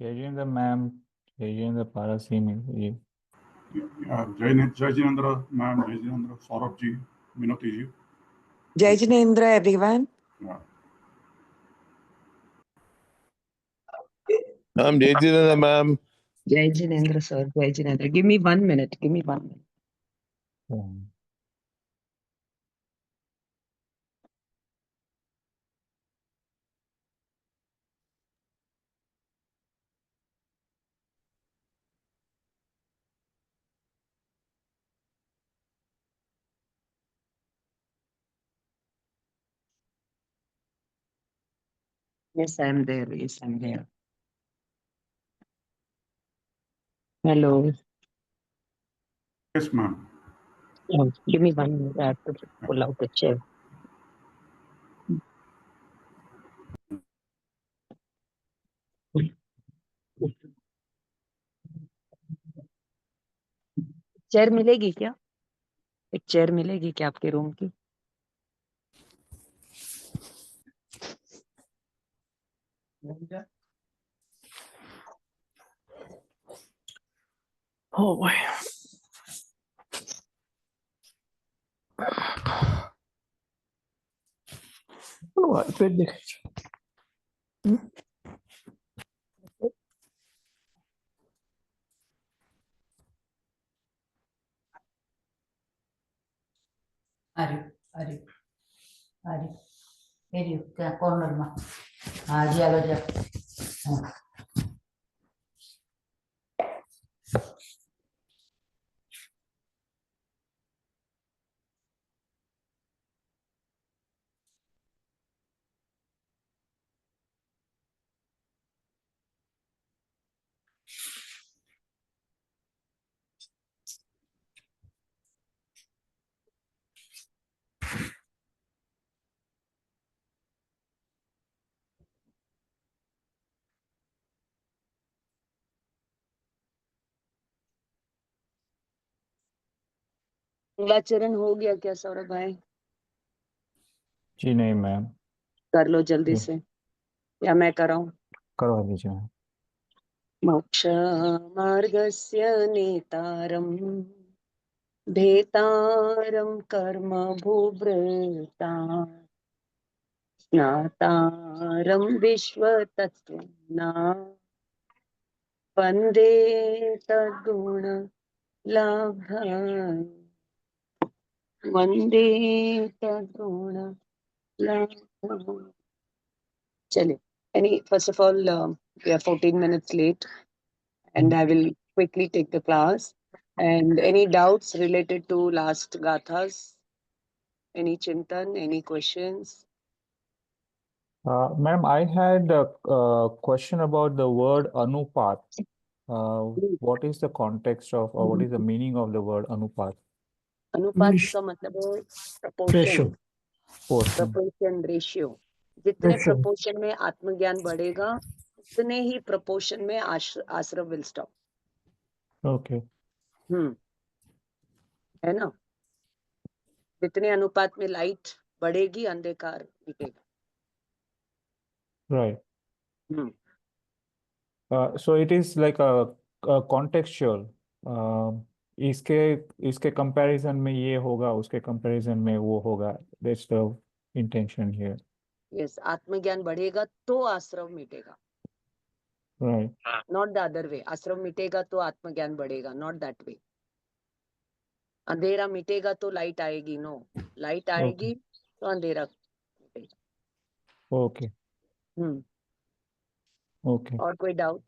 Jayendra ma'am, Jayendra Parasi में जय Jinendra ma'am, जय जिनेन्द्र, सौरभ जी, मिनती जी. Jai Jinendra, everyone. Ma'am, Jai Jinendra, ma'am. Jai Jinendra, sir. Jai Jinendra. Give me 1 minute. Give me 1 minute. Yes, I'm there. Yes, I'm there. Hello. Yes, ma'am. Oh, give me 1 minute. I have to pull out the chair. Chair मिलेगी क्या? एक chair मिलेगी क्या आपके room की? Oh boy. What? Ari, Eri, corner ma. Ji alo ja. मंगलाचरण हो गया क्या सौरभ भाई? जी नहीं मैम, कर लो जल्दी जी। से या मैं कराऊं? करवा दीजिए मैम। मोक्ष मार्गस्य नेतारं भेतारं कर्म भूभृता ज्ञातारं विश्वतत्त्वना वन्दे तद्गुण लाभं वन्दे तद्गुण लाभं. चलिए, first of all, we are 14 minutes late and I will quickly take the class. And any doubts related to last gathas? Any chintan, any questions? Ma'am, I had a question about the word anupat. What is the context of, or what is the meaning of the word anupat? अनुपात का मतलब है proportion, proportion ratio. जितने proportion में आत्मज्ञान बढ़ेगा उतने ही proportion में आश्रम will stop. Okay. है ना? जितने अनुपात में लाइट बढ़ेगी अंधकार मिटेगा. Right. So it is like a contextual. इसके comparison में ये होगा, उसके comparison में वो होगा. That's the intention here. Yes, आत्मज्ञान बढ़ेगा तो आश्रम मिटेगा. Right. Not the other way. आश्रम मिटेगा तो आत्मज्ञान बढ़ेगा. Not that way. अंधेरा मिटेगा तो लाइट आएगी. No, लाइट आएगी तो अंधेरा मिटेगा. Okay. Okay. और कोई doubt?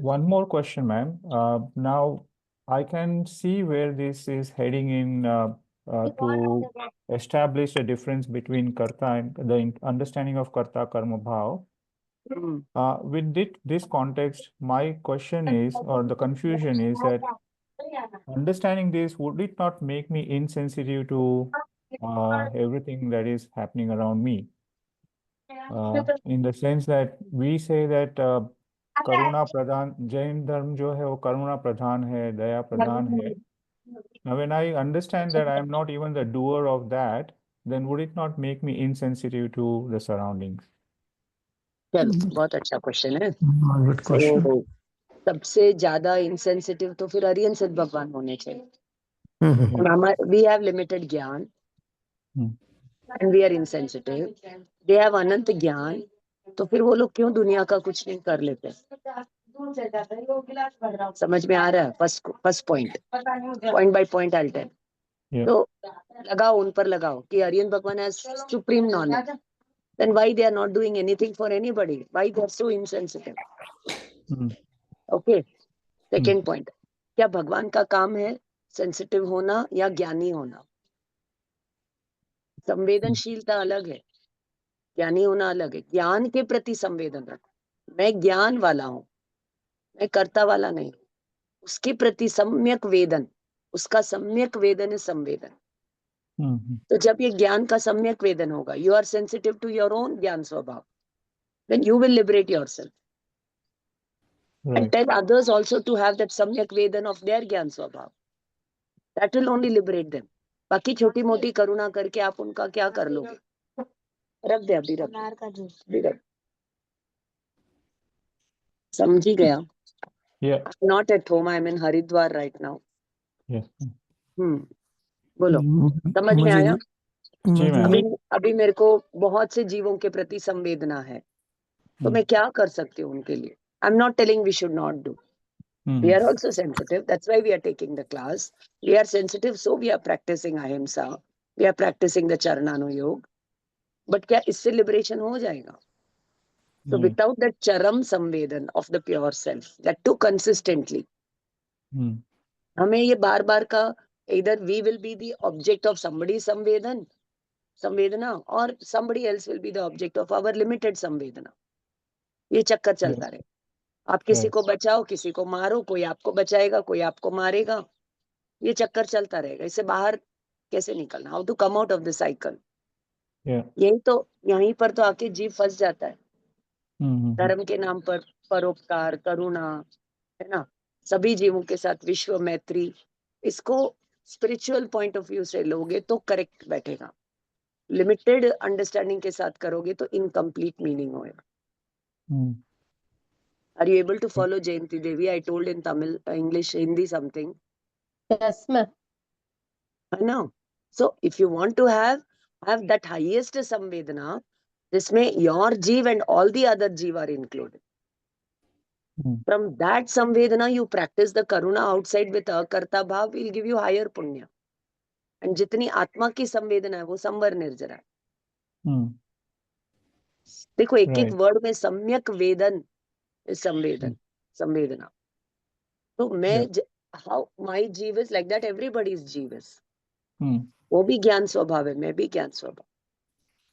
One more question, ma'am. Now I can see where this is heading in to establish a difference between karta and the understanding of karta karma bhav. With this context, my question is, or the confusion is that understanding this, would it not make me insensitive to everything that is happening around me? In the sense that we say that करुणा प्रधान, जैन धर्म जो है वो करुणा प्रधान है, दया प्रधान है. Now when I understand that I am not even the doer of that, then would it not make me insensitive to the surroundings? चलो बहुत अच्छा question है। Good question. तो सबसे ज्यादा इंसेंसिटिव तो फिर अरिहंत सिद्ध भगवान होने चाहिए। वी हैव लिमिटेड ज्ञान Hmm. And we are insensitive, they have अनंत ज्ञान, तो फिर वो लोग क्यों दुनिया का कुछ नहीं कर लेते? समझ में आ रहा है? First point by point I tell. Yeah. तो लगाओ, उन पर लगाओ कि आर्यन भगवान has supreme knowledge, then why they are not doing anything for anybody? Why they are so insensitive? Hmm. Okay, second point, क्या भगवान का काम है सेंसिटिव होना या ज्ञानी होना? संवेदनशीलता अलग है, ज्ञानी होना अलग है। ज्ञान के प्रति संवेदन रखो। मैं ज्ञान वाला हूं, मैं कर्ता वाला नहीं। उसके प्रति सम्यक वेदन, उसका सम्यक वेदन है संवेदन। Hmm. तो जब ये ज्ञान का सम्यक वेदन होगा, you are sensitive to your own ज्ञान स्वभाव, then you will liberate yourself and Right. tell others also to have that samyak vedan of their ज्ञान स्वभाव. That will only liberate them. बाकी छोटी मोटी करुणा करके आप उनका क्या कर लोगे? रख दे, अभी रख। समझी गया? Yeah. I'm not at home, I'm in Haridwar right now. Yes. बोलो, समझ में आया? जी मैम। अभी मेरे को बहुत से जीवों के प्रति संवेदना है, तो मैं क्या कर सकती हूँ उनके लिए? I'm not telling we should not do. We are also sensitive. That's why we are taking the class. We are sensitive, so we are practicing ahimsa. We are practicing the charananu yoga. But क्या इससे liberation हो जाएगा? So without that charam samvedan of the pure self, that too consistently, हमें ये बार बार का either we will be the object of somebody's संवेदना or somebody else will be the object of our limited संवेदना, ये चक्कर चलता रहे। आप किसी को बचाओ, किसी को मारो, कोई आपको बचाएगा, कोई आपको मारेगा, ये चक्कर चलता रहेगा। इससे बाहर कैसे निकलना? How to come out of the cycle? यही तो, यहीं पर तो आके जीव फंस जाता है। धर्म के नाम पर परोपकार, करुणा, है ना, सभी जीवों के साथ विश्व मैत्री, इसको स्पिरिचुअल पॉइंट ऑफ व्यू से लोगे तो करेक्ट बैठेगा। लिमिटेड अंडरस्टैंडिंग के साथ करोगे तो इनकम्प्लीट मीनिंग होएगा। Are you able to follow Jayanti Devi? I told in Tamil, English, Hindi something. Yes, ma'am. I know. So if you want to have that highest samvedana, जिसमें your jeev and all the other jeev are included. From that samvedana, you practice the karuna outside with akarta bhav, will give you higher punya. And जितनी आत्मा की संवेदना है वो संवर निर्जरा है। देखो एक एक वर्ड में सम्यक वेदन, संवेदना। तो मैं how my जीव is like that, everybody's जीव is. वो भी ज्ञान स्वभाव है, मैं भी ज्ञान स्वभाव।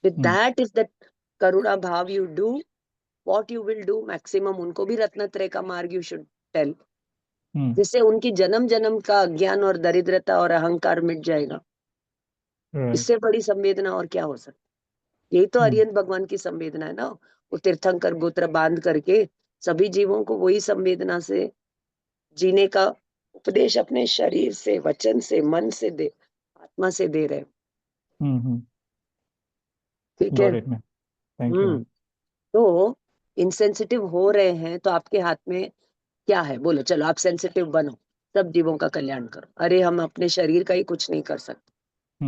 With that is that करुणा भाव you do, what you will do maximum, उनको भी रत्नत्रय का मार्ग you should tell, जिससे उनकी जन्म जन्म का ज्ञान और दरिद्रता और अहंकार मिट जाएगा। इससे बड़ी संवेदना और क्या हो सकती? यही तो आर्यन भगवान की संवेदना है ना। वो तीर्थंकर गोत्र बांध करके सभी जीवों को वही संवेदना से जीने का उपदेश अपने शरीर से, वचन से, मन से दे, आत्मा से दे रहे। ठीक है? तो इंसेंसिटिव हो रहे हैं तो आपके हाथ में क्या है? बोलो, चलो आप सेंसिटिव बनो, सब जीवों का कल्याण करो। अरे हम अपने शरीर का ही कुछ नहीं कर सकते।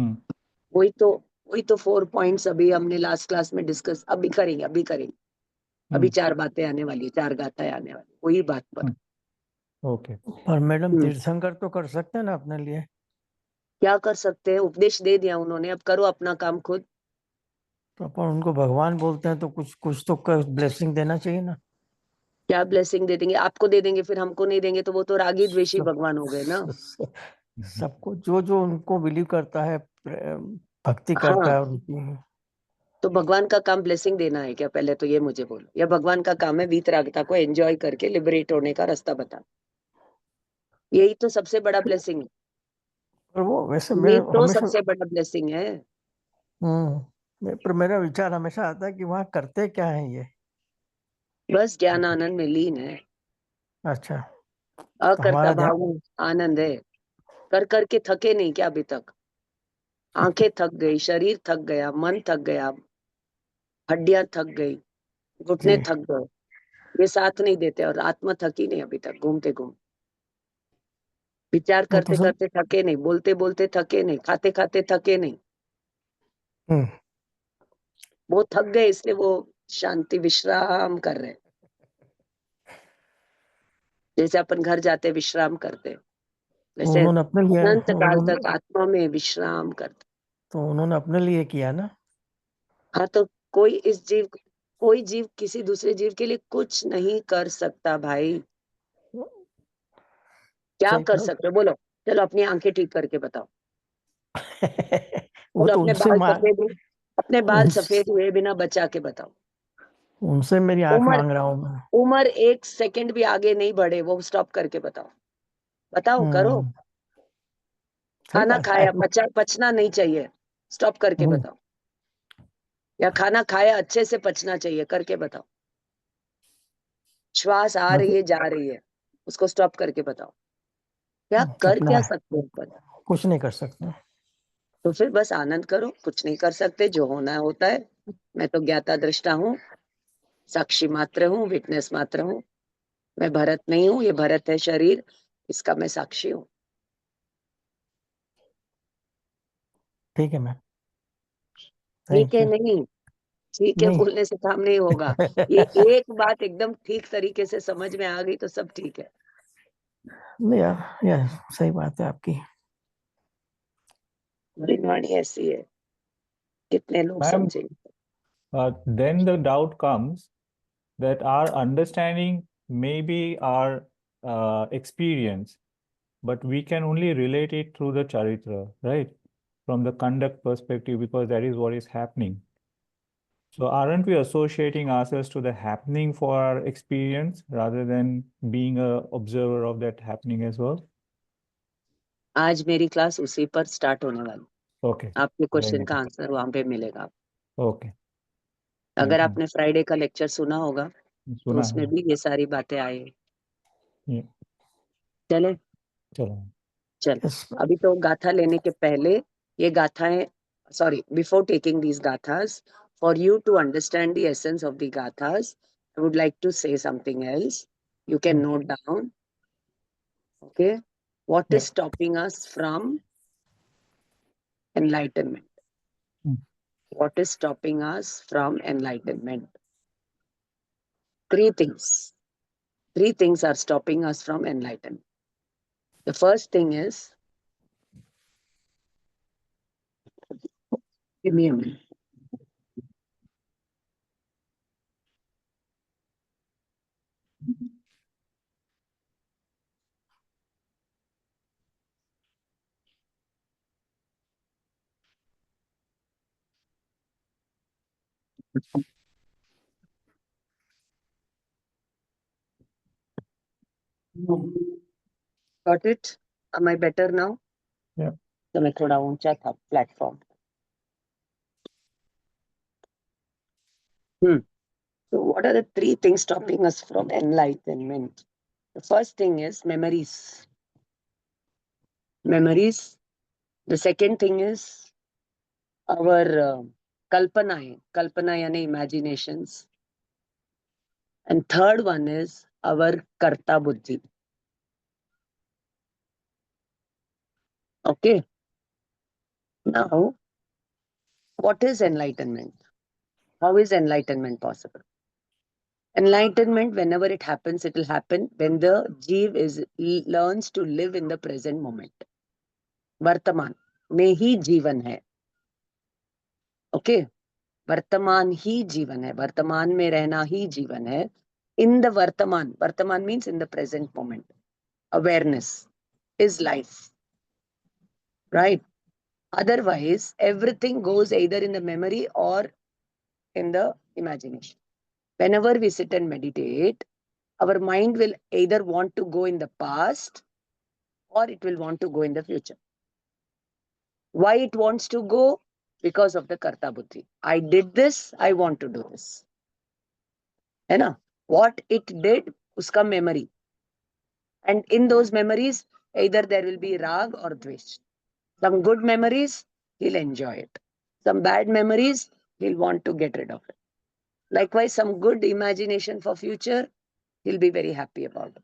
वही तो 4 पॉइंट्स अभी हमने लास्ट क्लास में डिस्कस, अभी करेंगे। अभी 4 बातें आने वाली, 4 गाथाएं आने वाली, वही बात पर। ओके, पर मैडम तीर्थंकर तो कर सकते हैं ना अपने लिए? क्या कर सकते हैं? उपदेश दे दिया उन्होंने, अब करो अपना काम खुद। तो अपन उनको भगवान बोलते हैं तो कुछ तो ब्लेसिंग देना चाहिए ना। क्या ब्लेसिंग दे देंगे? आपको दे देंगे, फिर हमको नहीं देंगे, तो वो तो रागी द्वेषी भगवान हो गए ना। सबको जो उनको बिलीव करता है, भक्ति करता है उनकी। तो भगवान का काम ब्लेसिंग देना है क्या? पहले तो ये मुझे बोलो। या भगवान का काम है वीतरागता को एंजॉय करके लिबरेट होने का रास्ता बता? यही तो सबसे बड़ा ब्लेसिंग है। पर वो वैसे ये तो सबसे बड़ा ब्लेसिंग है। पर मेरा विचार हमेशा आता है कि वहाँ करते क्या है ये? बस ज्ञान आनंद में लीन है। अच्छा, अकर्ता भाव में आनंद है। कर करके थके नहीं क्या अभी तक? आंखें थक गई, शरीर थक गया, मन थक गया, हड्डियां थक गई, घुटने जी। थक गए, ये साथ नहीं देते, और आत्मा थकी नहीं अभी तक, घूमते घूम विचार वो तो करते सब। करते थके नहीं, बोलते बोलते थके नहीं, खाते खाते थके नहीं। हम्म। वो थक गए इसलिए वो शांति विश्राम कर रहे हैं। जैसे अपन घर जाते विश्राम करते, तो वैसे उन्होंने अपने लिए अनंत काल उन्होंने तक आत्मा में विश्राम करते। तो उन्होंने अपने लिए किया ना। हाँ, तो कोई जीव किसी दूसरे जीव के लिए कुछ नहीं कर सकता भाई। क्या सही कर कहा। सकते हो बोलो? चलो अपनी आंखें ठीक करके बताओ। वो बोलो तो उनसे अपने बाल उन, सफेद हुए बिना बचा के बताओ। उनसे मेरी आंख उम्र मांग रहा हूँ मैं। उम्र 1 सेकंड भी आगे नहीं बढ़े, वो स्टॉप करके बताओ। बताओ, करो। हम्म, सही खाना बात है। खाया, पचना नहीं चाहिए, स्टॉप करके हम्म, बताओ। या खाना खाया अच्छे से पचना चाहिए, करके बताओ। श्वास आ मैं रही तो है, जा रही है, उसको स्टॉप करके बताओ। क्या कर अपना क्या सकते हो अपन? कुछ नहीं कर सकते। तो फिर बस आनंद करो, कुछ नहीं कर सकते, जो होना है होता है। मैं तो ज्ञाता दृष्टा हूँ, साक्षी मात्र हूँ, विटनेस मात्र हूँ। मैं भरत नहीं हूँ, ये भरत है शरीर, इसका मैं साक्षी हूँ। ठीक है मैम। ठीक थैंक है यू। नहीं, ठीक है नहीं। बोलने से काम नहीं होगा। ये एक बात एकदम ठीक तरीके से समझ में आ गई तो सब ठीक है। नहीं यार सही बात है आपकी। वाणी ऐसी है, कितने लोग Ma'am, समझेंगे? then the doubt comes that our understanding may be our experience, but we can only relate it through the charitra, right? From the conduct perspective, because that is what is happening. So aren't we associating ourselves to the happening for our experience rather than being a observer of that happening as well? आज मेरी class उसी पर start होने वाली। Okay. आपके Very question का nice. Answer वहां पे मिलेगा। Okay. अगर Thank you. आपने फ्राइडे का लेक्चर सुना होगा तो सुना उसमें है। भी ये सारी बातें आई। Yeah. चले चलो। चल। Yes, अभी तो गाथा लेने के पहले ये गाथाएं, sorry, before taking these gathas, for you to understand the essence of the gathas, I would like to say something else. You can note down. Okay, what Yeah. is stopping us from enlightenment? What is stopping us from enlightenment? Three things. Three things are stopping us from enlightenment. The first thing is, give me a minute. Got it? Am I better now? Yeah. तो मैं थोड़ा ऊंचा था platform. So what are the three things stopping us from enlightenment? The first thing is memories. Memories. The second thing is our kalpana yani imaginations. And third one is our karta buddhi. Okay. Now, what is enlightenment? How is enlightenment possible? Enlightenment, whenever it happens, it will happen when the jeev learns to live in the present moment. वर्तमान में ही जीवन है। Okay, वर्तमान ही जीवन है, वर्तमान में रहना ही जीवन है। इन द वर्तमान, वर्तमान means in the present moment, awareness is life, right? Otherwise, everything goes either in the memory or in the imagination. Whenever we sit and meditate, our mind will either want to go in the past or it will want to go in the future. Why it wants to go? Because of the karta buddhi. I did this, I want to do this. है ना? What it did, uska memory. And in those memories, either there will be rag or dvesh. Some good memories, he'll enjoy it. Some bad memories, he'll want to get rid of it. Likewise, some good imagination for future, he'll be very happy about it.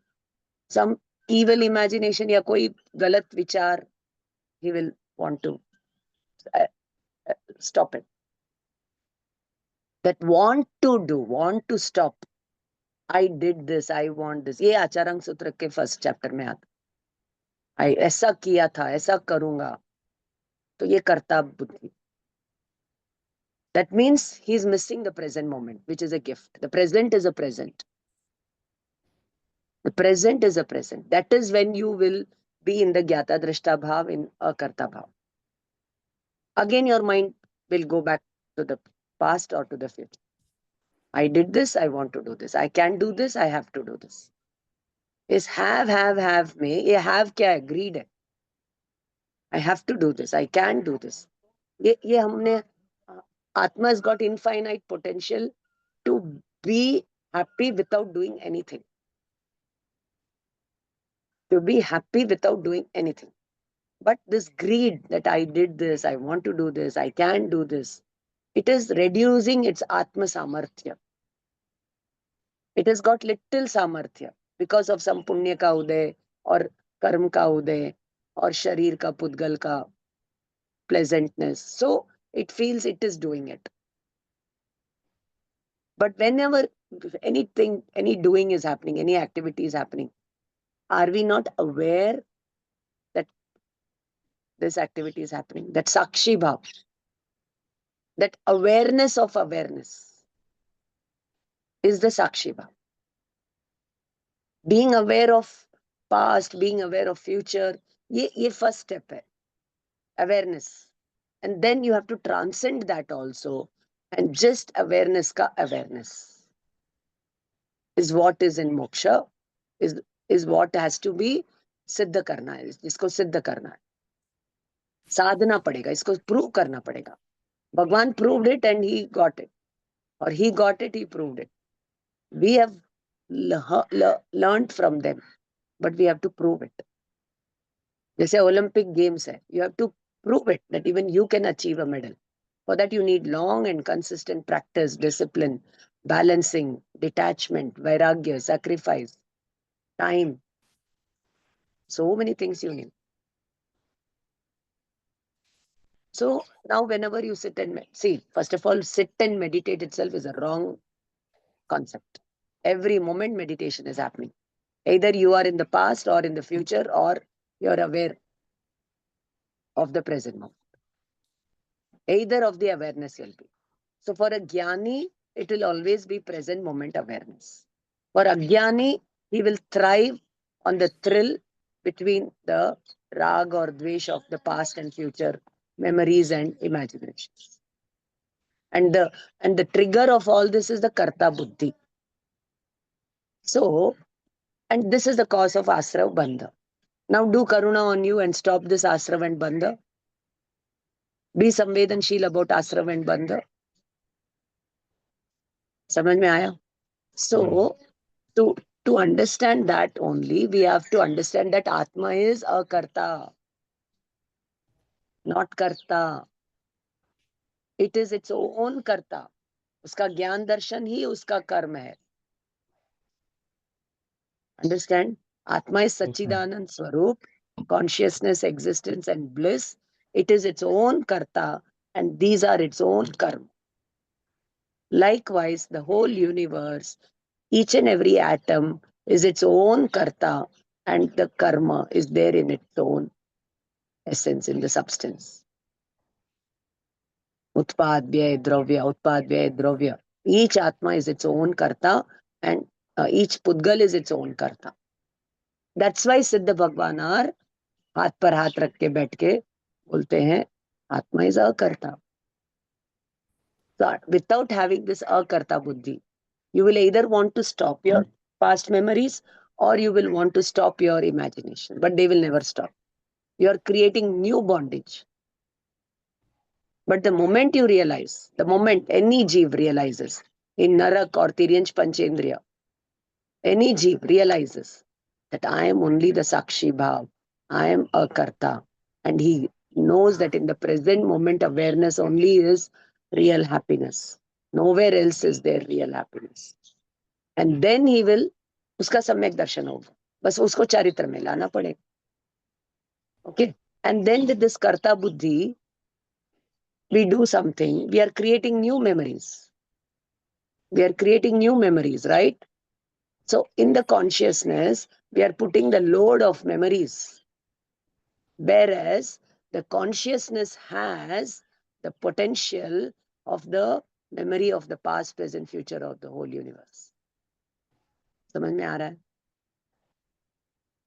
Some evil imagination या कोई गलत विचार, he will want to stop it. That want to stop. I did this, I want this. ये आचारंग सूत्र के first chapter में आता. I ऐसा किया था, ऐसा करूंगा. तो ये कर्ता बुद्धि. That means he is missing the present moment, which is a gift. The present is a present. The present is a present. That is when you will be in the Gyata Drishta Bhav, in a Karta Bhav. Again, your mind will go back to the past or to the future. I did this, I want to do this. I can do this, I have to do this. Is have में ये have क्या है? Greed है. I have to do this, I can do this. ये हमने Atma has got infinite potential to be happy without doing anything. To be happy without doing anything. But this greed that I did this, I want to do this, I can do this, it is reducing its Atma Samarthya. It has got little Samarthya because of some Punya ka uday or Karm ka uday or Sharir ka Pudgal ka pleasantness. So it feels it is doing it. But whenever anything, any doing is happening, any activity is happening, are we not aware that this activity is happening? That Sakshi Bhav, that awareness of awareness is the Sakshi Bhav. Being aware of past, being aware of future, ye first step hai. Awareness. And then you have to transcend that also. And just awareness ka awareness is what is in moksha, is what has to be siddha karna hai. Isko siddha karna hai. Sadhana padega, isko prove karna padega. Bhagwan proved it and he got it. Or he got it, he proved it. We have learned from them, but we have to prove it. Jैसे Olympic Games hai, you have to prove it that even you can achieve a medal. For that you need long and consistent practice, discipline, balancing, detachment, vairagya, sacrifice, time. So many things you need. So now whenever you sit and see, first of all, sit and meditate itself is a wrong concept. Every moment meditation is happening. Either you are in the past or in the future, or you are aware of the present moment. Either of the awareness will be. So for a Jnani, it will always be present moment awareness. For a Jnani, he will thrive on the thrill between the rag or dvesh of the past and future memories and imaginations. And the trigger of all this is the Karta Buddhi. So, and this is the cause of Asrav Bandha. Now do Karuna on you and stop this Asrav and Bandha. Be संवेदनशील about Asrav and Bandha. समझ में आया? So, to understand that only, we have to understand that Atma is a Karta, not Karta. It is its own Karta. उसका ज्ञान दर्शन ही उसका कर्म है. Understand? Atma is Sachidanand Swarup, consciousness, existence and bliss. It is its own Karta and these are its own karma. Likewise, the whole universe, each and every atom is its own Karta and the karma is there in its own essence, in the substance. Utpad, Vyay, Dravya. Each Atma is its own Karta and each Pudgal is its own Karta. That's why Siddha Bhagwan are हाथ पर हाथ रख के बैठ के बोलते हैं Atma is a Karta. So without having this akarta buddhi, you will either want to stop your past memories or you will want to stop your imagination, but they will never stop. You are creating new bondage. But the moment you realize, the moment any jeev realizes, in Narak or Tiryansh Panchendriya, any jeev realizes that I am only the Sakshi Bhav, I am a Karta, and he knows that in the present moment awareness only is real happiness. Nowhere else is there real happiness. And then he will, उसका सम्यक दर्शन होगा. बस उसको चरित्र में लाना पड़ेगा. Okay. And then with this karta buddhi, we do something. We are creating new memories. We are creating new memories, right? So in the consciousness, we are putting the load of memories. Whereas the consciousness has the potential of the memory of the past, present, future of the whole universe. समझ में आ रहा है?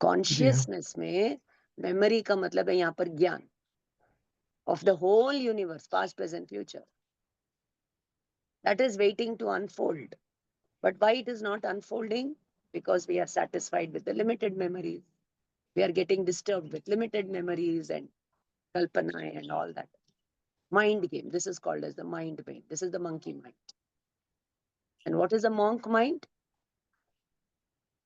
Consciousness में memory का मतलब है यहाँ पर ज्ञान of the whole universe, past, present, future. That is waiting to unfold. But why it is not unfolding? Because we are satisfied with the limited memories. We are getting disturbed with limited memories and kalpana and all that. Mind game. This is called as the mind game. This is the monkey mind. And what is a monk mind?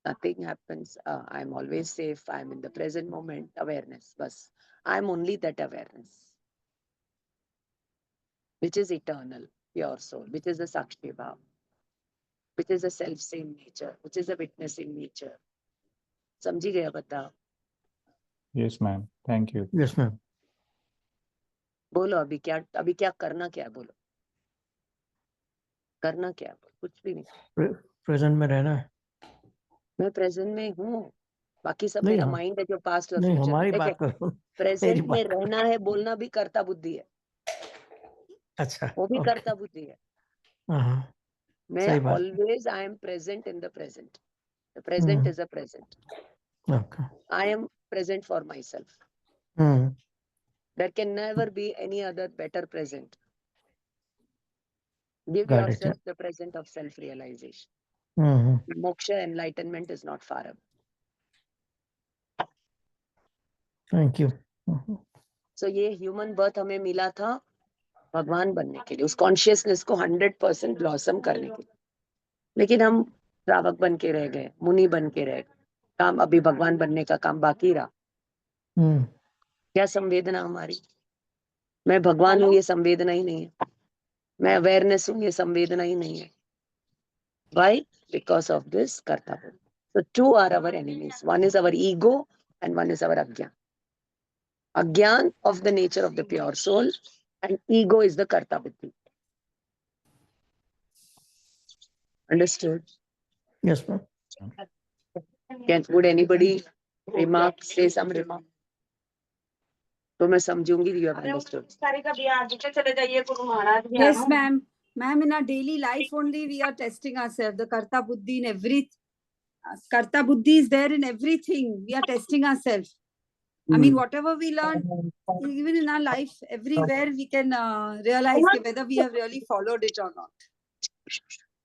Nothing happens. I'm always safe. I'm in the present moment. Awareness. Bas. I'm only that awareness, which is eternal, pure soul, which is the Sakshi Bhav, which is a self-same nature, which is a witnessing nature. समझी गया बता? Yes, ma'am. Thank you. Yes, ma'am. बोलो अभी क्या करना क्या है? बोलो करना क्या है? कुछ भी नहीं. प्रेजेंट में रहना है. मैं प्रेजेंट में हूँ. बाकी सब नहीं, मेरा हाँ. माइंड है जो पास्ट और नहीं, फ्यूचर. हमारी देखे, बात करो. प्रेजेंट मेरी में बात रहना है, बोलना भी कर्ता बुद्धि है. अच्छा. वो भी ओके. कर्ता बुद्धि है. हाँ. मैं सही बात. Always I am present in the present. The present is a present. Okay. I am present for myself. There can never be any other better present. Give Got it. yourself the present of self-realization. Moksha, enlightenment is not far away. Thank you. So ये human birth हमें मिला था भगवान बनने के लिए, उस consciousness को 100% blossom करने के लिए. लेकिन हम श्रावक बन के रह गए, मुनि बन के रह गए. काम अभी भगवान बनने का काम बाकी रहा. क्या संवेदना हमारी? मैं भगवान हूँ ये संवेदना ही नहीं है. मैं अवेयरनेस हूँ ये संवेदना ही नहीं है. Why? Because of this karta buddhi. So two are our enemies. One is our ego and one is our agyan. Agyan of the nature of the pure soul and ego is the karta buddhi. Understood? Yes, ma'am. Would anybody remark, say some remark? तो मैं समझूंगी you have understood. Yes, ma'am. Ma'am, in our daily life only we are testing ourselves. The karta buddhi in every karta buddhi is there in everything. We are testing ourselves. I mean, whatever we learn, even in our life, everywhere we can realize whether we have really followed it or not.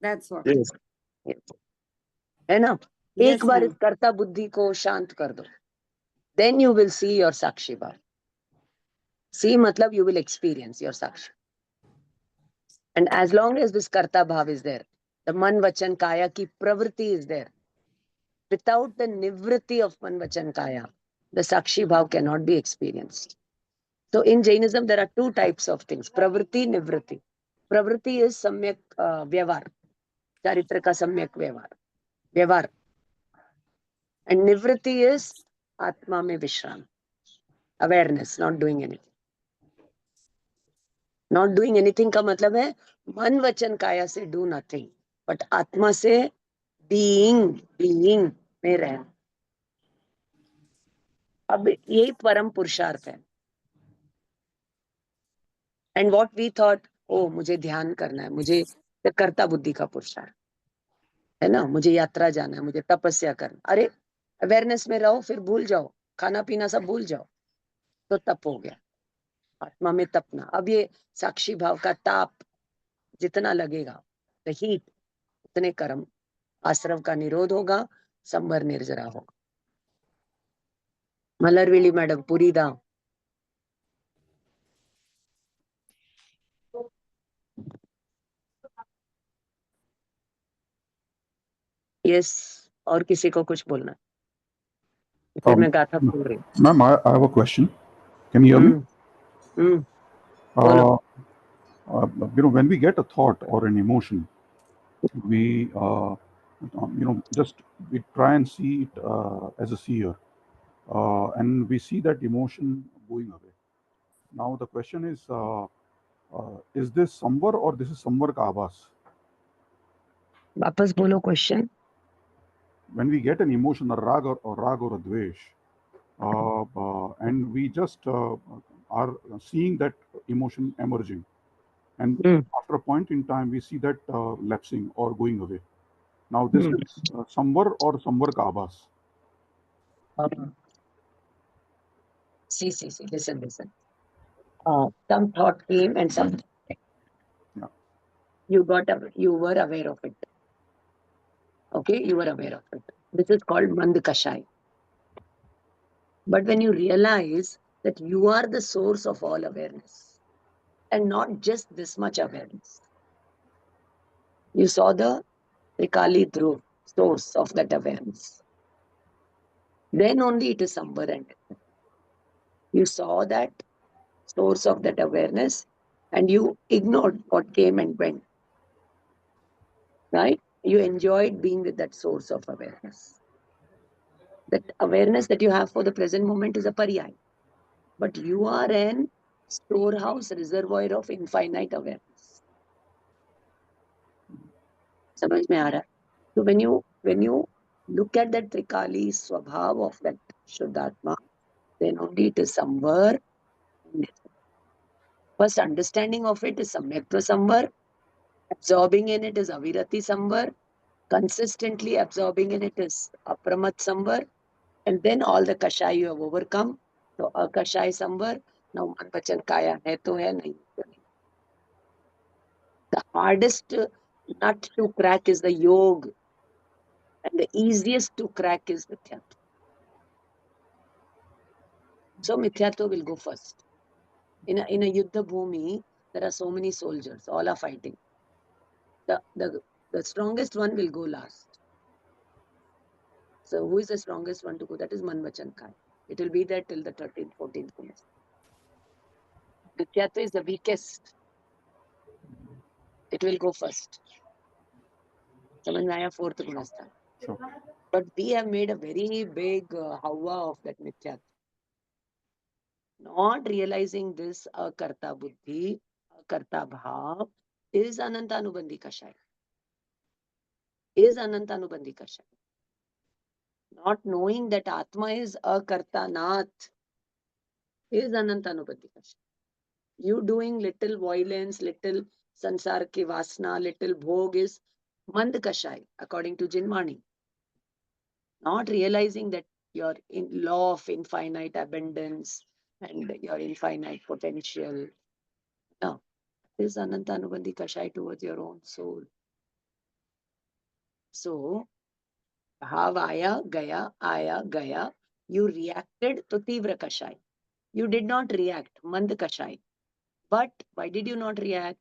That's what. Yes. है ना? Yes, एक बार ma'am. इस कर्ता बुद्धि को शांत कर दो. Then you will see your Sakshi Bhav. See मतलब you will experience your Sakshi. And as long as this karta bhav is there, the man vachan kaya ki pravritti is there. Without the nivritti of man vachan kaya, the Sakshi Bhav cannot be experienced. So in Jainism, there are two types of things, pravritti, nivritti. Pravritti is samyak vyavhar, charitra ka samyak vyavhar. And nivritti is atma mein vishram, awareness, not doing anything. Not doing anything का मतलब है मन वचन काया से do nothing, but आत्मा से being में रहना. अब यही परम पुरुषार्थ है. And what we thought, oh मुझे ध्यान करना है, मुझे कर्ता बुद्धि का पुरुषार्थ है ना, मुझे यात्रा जाना है, मुझे तपस्या करना. अरे अवेयरनेस में रहो, फिर भूल जाओ, खाना पीना सब भूल जाओ, तो तप हो गया. आत्मा में तपना. अब ये साक्षी भाव का ताप जितना लगेगा, the heat, उतने कर्म आश्रव का निरोध होगा, संवर निर्जरा होगा. मलरवेली मैडम पूरी दा. यस, और किसी को कुछ बोलना? फिर मैं गाथा बोल रही हूँ. Ma'am, I have a question. Can you hear me? बोलो. when we get a thought or an emotion, we just we try and see it as a seer, and we see that emotion going away. Now the question is this samvar or this is samvar ka abhas? वापस बोलो question. When we get an emotion, a rag or a dvesh, and we just are seeing that emotion emerging, and after a point in time we see that lapsing or going away. Now this is samvar or samvar ka abhas. See, listen. Some thought came and some. Yeah. You were aware of it. Okay, you were aware of it. This is called Mand Kashai. But when you realize that you are the source of all awareness, and not just this much awareness, you saw the Trikali Dhruv, source of that awareness. Then only it is Samvar and you saw that source of that awareness and you ignored what came and went. Right? You enjoyed being with that source of awareness. That awareness that you have for the present moment is a paryay. But you are an storehouse, reservoir of infinite awareness. समझ में आ रहा है? So when you look at that Trikali Swabhav of that Shuddhatma, then only it is Samvar. First understanding of it is Samyaktva Samvar. Absorbing in it is Avirati Samvar. Consistently absorbing in it is Apramat Samvar. And then all the Kashai you have overcome. So Akashai Samvar. Now Man Vachan Kaya hai to hai, nahi to nahi. The hardest nut to crack is the Yog. And the easiest to crack is Mithyatva. So Mithyatva will go first. In a Yuddha Bhumi, there are so many soldiers. All are fighting. The strongest one will go last. So who is the strongest one to go? That is Man Vachan Kaya. It will be there till the 13th, 14th Gunas. Mithyatva is the weakest. It will go first. समझ में आया? Fourth Gunasthan. Sure. But we have made a very big hawa of that Mithyatva. Not realizing this Karta Buddhi, Karta Bhav is Anantanubandhi Kashai. Not knowing that Atma is a Karta Nath is Anantanubandhi Kashai. You doing little violence, little sansar ki vasna, little bhog is Mand Kashai, according to Jinmani. Not realizing that you're in law of infinite abundance and your infinite potential. No, this is Anantanubandhi Kashai towards your own soul. So, Bhav Aya Gaya, you reacted to Tivra Kashai. You did not react, Mand Kashai. But why did you not react?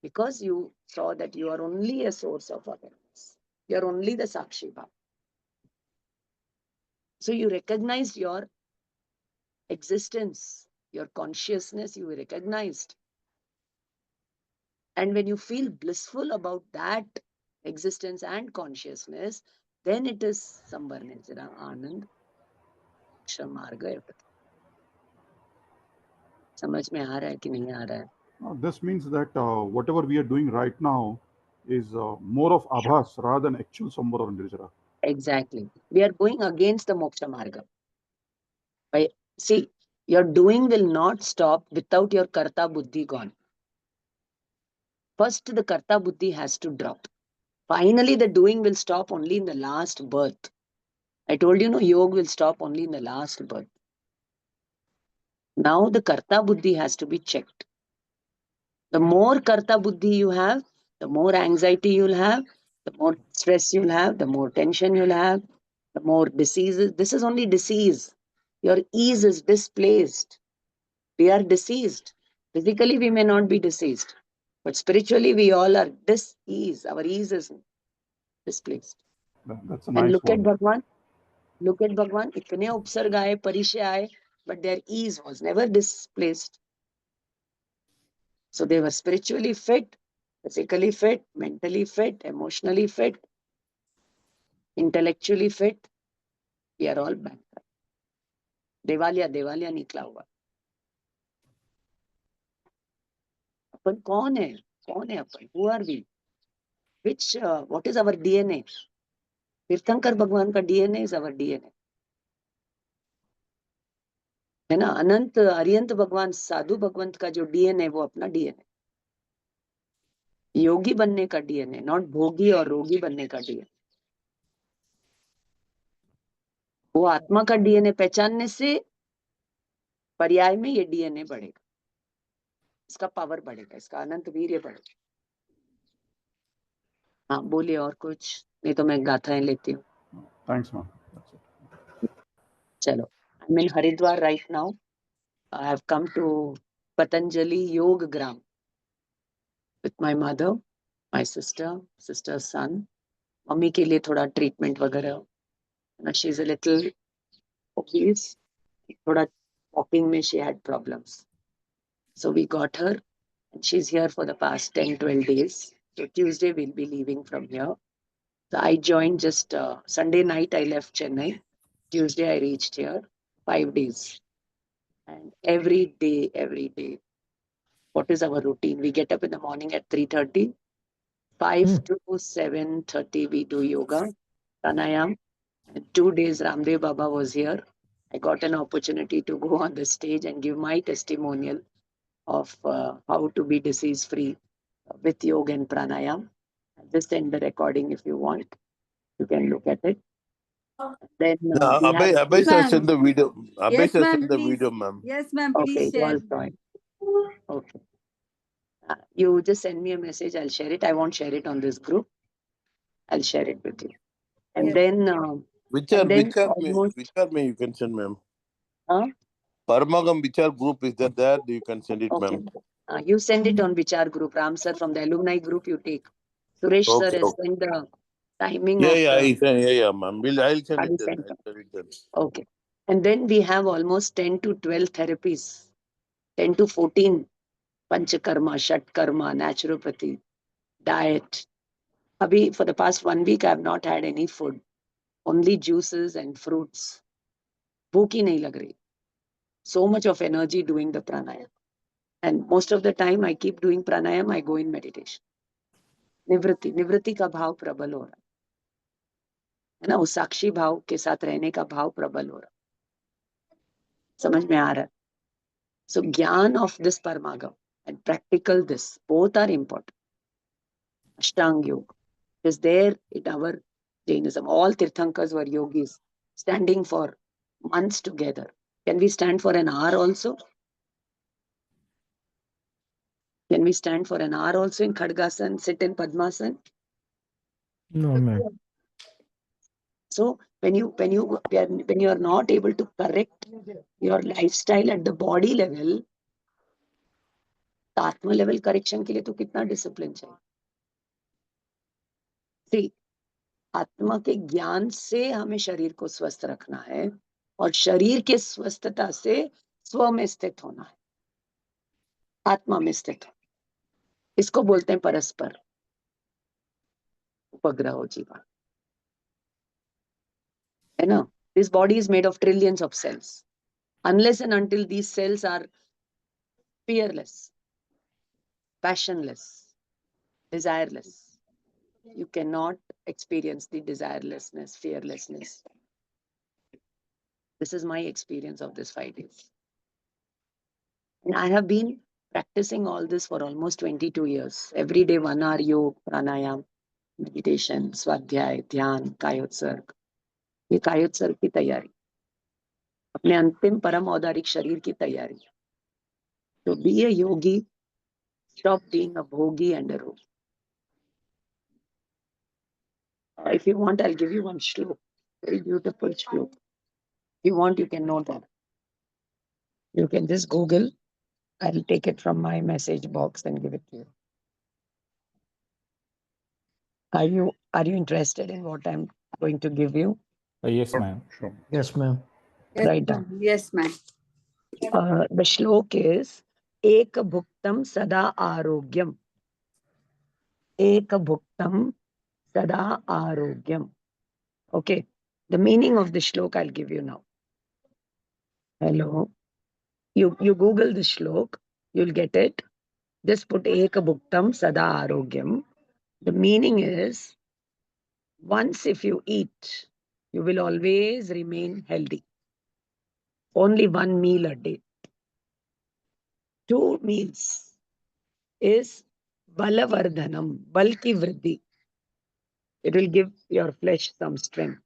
Because you saw that you are only a source of awareness. You are only the Sakshi Bhav. So you recognized your existence, your consciousness, you recognized. And when you feel blissful about that existence and consciousness, then it is Samvarnejara, Anand, Shamarga, everything. समझ में आ रहा है कि नहीं आ रहा है? This means that whatever we are doing right now is more of abhas rather than actual samvar or nirjara. Exactly. We are going against the Moksha Marga. See, your doing will not stop without your Karta Buddhi gone. First, the Karta Buddhi has to drop. Finally, the doing will stop only in the last birth. I told you, no, yoga will stop only in the last birth. Now, the Karta Buddhi has to be checked. The more Karta Buddhi you have, the more anxiety you'll have, the more stress you'll have, the more tension you'll have, the more diseases. This is only disease. Your ease is displaced. We are diseased. Physically, we may not be diseased. But spiritually, we all are dis-ease. Our ease is displaced. That's a And nice look one. at Bhagwan. Look at Bhagwan. Itne upsarga aaye, parishya aaye, but their ease was never displaced. So they were spiritually fit, physically fit, mentally fit, emotionally fit, intellectually fit. We are all bankrupt. देवालिया निकला हुआ. अपन कौन है? कौन है अपन? Who are we? What is our DNA? तीर्थंकर भगवान का DNA is our DNA. है ना? अनंत अरियंत भगवान साधु भगवंत का जो DNA वो अपना DNA. योगी बनने का DNA, नॉट भोगी और रोगी बनने का DNA. वो आत्मा का DNA पहचानने से पर्याय में ये DNA बढ़ेगा, इसका पावर बढ़ेगा, इसका अनंत वीर्य बढ़ेगा. हाँ बोलिए और कुछ, नहीं तो मैं गाथाएं लेती हूँ. Thanks, ma'am. That's it. चलो, I'm in Haridwar right now. I have come to Patanjali Yoga Gram with my mother, my sister's son. Mummy के लिए थोड़ा ट्रीटमेंट वगैरह. She is a little obese. थोड़ा walking में she had problems. So we got her and she's here for the past 10-12 days. So Tuesday we'll be leaving from here. So I joined just Sunday night. I left Chennai. Tuesday I reached here. 5 days. And every day, what is our routine? We get up in the morning at 3:30. 5 to 7:30 we do yoga, pranayam. And 2 days Ramdev Baba was here. I got an opportunity to go on the stage and give my testimonial of how to be disease free with yoga and pranayam. I'll just send the recording if you want. You can look at it. Then No, we have. Abhay sir Ma'am. sent the video. Abhay Yes, sir ma'am, sent the please. video, ma'am. Yes, ma'am, Okay, please you all share. join. Okay. You just send me a message. I'll share it. I won't share it on this group. I'll share it with you. And Yes. then, Which and then are almost. me you can send, ma'am. Huh? Paramagam Vichar group is there? You can send it, Okay. ma'am. You send it on Vichar group. Ram sir from the alumni group you take. Suresh sir Okay, has okay. sent the timing Yeah, of yeah, ma'am. I'll send it then. center. I'll send it then. Okay. And then we have almost 10 to 12 therapies. 10 to 14 Panchakarma, Shatkarma, naturopathy, diet. Abhi, for the past 1 week, I have not had any food. Only juices and fruits. Bhook hi nahi lag rahi. So much of energy doing the pranayam. And most of the time I keep doing pranayam, I go in meditation. निवृत्ति का भाव प्रबल हो रहा है ना, उस साक्षी भाव के साथ रहने का भाव प्रबल हो रहा है. समझ में आ रहा है? So ज्ञान of this Paramagam and practical this, both are important. Ashtanga Yoga is there in our Jainism. All Tirthankars were yogis standing for months together. Can we stand for an hour also? Can we stand for an hour also in Khadgasan, sit in Padmasan? No, ma'am. So when you are not able to correct your lifestyle at the body level, तो आत्मा level correction के लिए तो कितना discipline चाहिए. See, आत्मा के ज्ञान से हमें शरीर को स्वस्थ रखना है और शरीर के स्वस्थता से स्व में स्थित होना है, आत्मा में स्थित हो. इसको बोलते हैं परस्पर उपग्रह जीवन, है ना. This body is made of trillions of cells. Unless and until these cells are fearless, passionless, desireless, you cannot experience the desirelessness, fearlessness. This is my experience of this 5 days. And I have been practicing all this for almost 22 years. Every day, 1 hour yoga, pranayam, meditation, swadhyay, dhyan, kayotsarg. ये कायोत्सर्ग की तैयारी, अपने अंतिम परम औदारिक शरीर की तैयारी. So be a yogi, stop being a bhogi and a rogi. If you want, I'll give you one shlok, very beautiful shlok. If you want, you can know that. You can just Google. I'll take it from my message box and give it to you. Are you interested in what I'm going to give you? Yes, ma'am. Sure. Yes, ma'am. Yes, Write ma'am. down. Yes, ma'am. The shlok is Ek bhuktam sada arogyam. Ek bhuktam sada arogyam. Okay. The meaning of the shlok I'll give you now. Hello. You Google the shlok, you'll get it. Just put Ek bhuktam sada arogyam. The meaning is, once if you eat, you will always remain healthy. Only one meal a day. 2 meals is balavardhanam, bal ki vriddhi. It will give your flesh some strength.